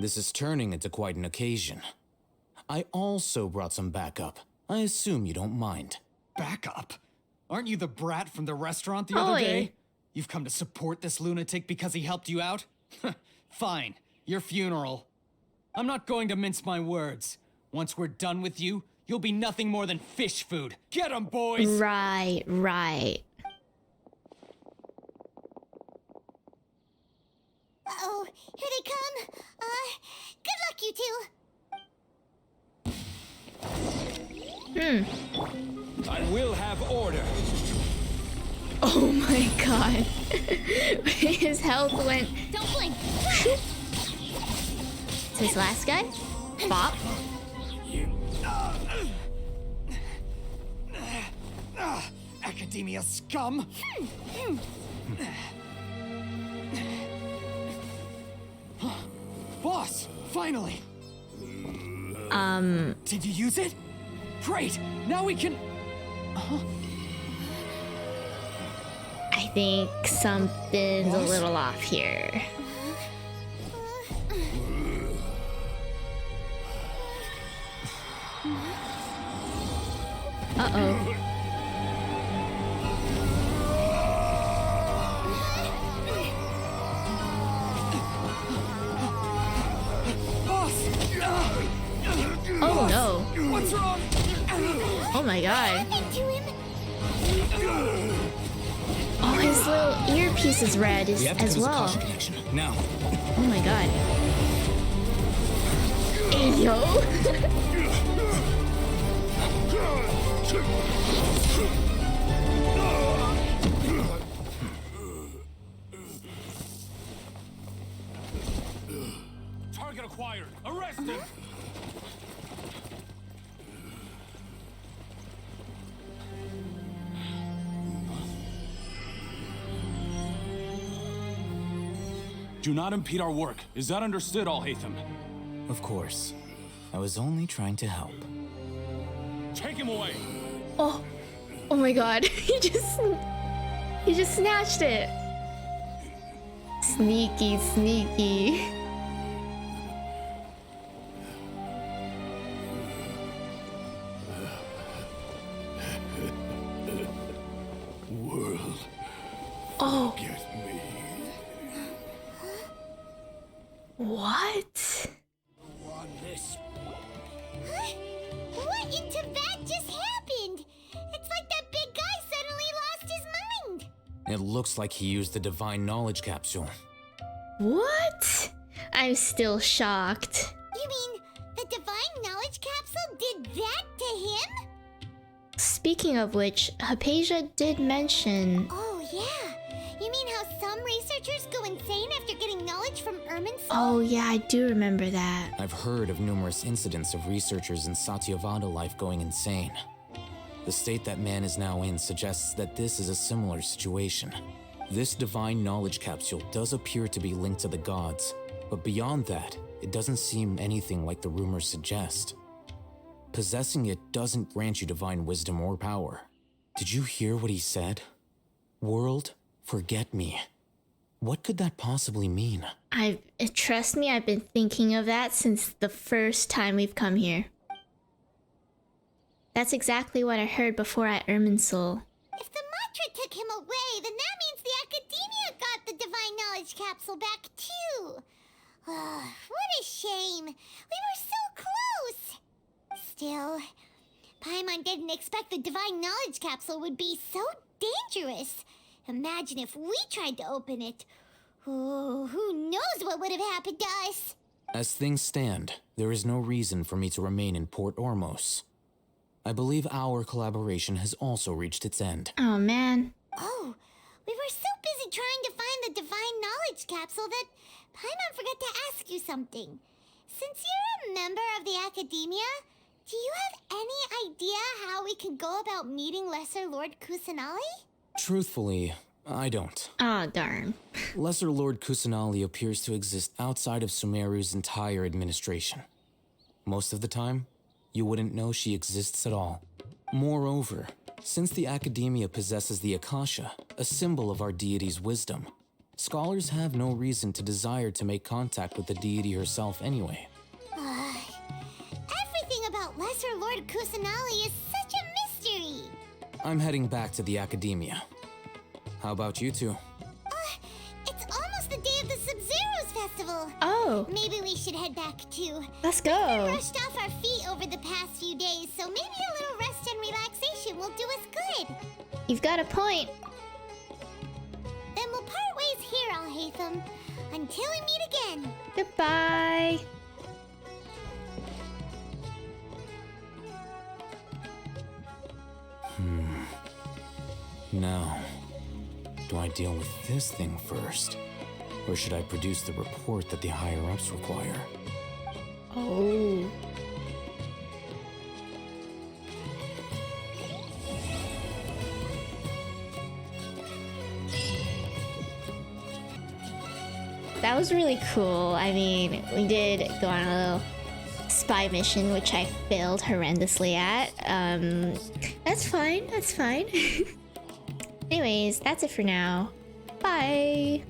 This is turning into quite an occasion. I also brought some backup. I assume you don't mind. Backup? Aren't you the brat from the restaurant the other day? You've come to support this lunatic because he helped you out? Fine, your funeral. I'm not going to mince my words. Once we're done with you, you'll be nothing more than fish food. Get 'em, boys! Right. Uh-oh, here they come. Good luck, you two. I will have order. Oh my god. His health went. Don't blink. Is this last guy? Bop. Academia scum! Boss, finally! Did you use it? Great! Now we can... I think something's a little off here. Uh-oh. Oh no. What's wrong? Oh my god. Oh, his little earpiece is red as well. Now. Oh my god. Hey, yo. Target acquired. Arrest him. Do not impede our work. Is that understood, Al-Hatham? Of course. I was only trying to help. Take him away. Oh my god. He just snatched it. Sneaky. World. Oh. Get me. What? What in Tibet just happened? It's like that big guy suddenly lost his mind. It looks like he used the Divine Knowledge Capsule. What? I'm still shocked. You mean the Divine Knowledge Capsule did that to him? Speaking of which, Hypatia did mention... Oh, yeah. You mean how some researchers go insane after getting knowledge from Irmin's soul? Oh yeah, I do remember that. I've heard of numerous incidents of researchers in Satyavada life going insane. The state that man is now in suggests that this is a similar situation. This Divine Knowledge Capsule does appear to be linked to the gods, but beyond that, it doesn't seem anything like the rumors suggest. Possessing it doesn't grant you divine wisdom or power. Did you hear what he said? World, forget me. What could that possibly mean? Trust me, I've been thinking of that since the first time we've come here. That's exactly what I heard before at Irminsul. If the mantra took him away, then that means the Academia got the Divine Knowledge Capsule back too. What a shame. We were so close. Still, Paimon didn't expect the Divine Knowledge Capsule would be so dangerous. Imagine if we tried to open it. Oh, who knows what would have happened to us? As things stand, there is no reason for me to remain in Port Ormos. I believe our collaboration has also reached its end. Oh, man. Oh, we were so busy trying to find the Divine Knowledge Capsule that Paimon forgot to ask you something. Since you're a member of the Academia, do you have any idea how we can go about meeting Lesser Lord Kusanali? Truthfully, I don't. Oh, darn. Lesser Lord Kusanali appears to exist outside of Sumeru's entire administration. Most of the time, you wouldn't know she exists at all. Moreover, since the Academia possesses the Akasha, a symbol of our deity's wisdom, scholars have no reason to desire to make contact with the deity herself anyway. Everything about Lesser Lord Kusanali is such a mystery. I'm heading back to the Academia. How about you two? It's almost the day of the Sub-Zero's festival. Oh. Maybe we should head back too. Let's go. We've been rushed off our feet over the past few days, so maybe a little rest and relaxation will do us good. You've got a point. Then we'll part ways here, Alhaitham, until we meet again. Goodbye. Now, do I deal with this thing first? Or should I produce the report that the higher-ups require? Oh. That was really cool. I mean, we did go on a little spy mission, which I failed horrendously at. That's fine. That's fine. Anyways, that's it for now. Bye.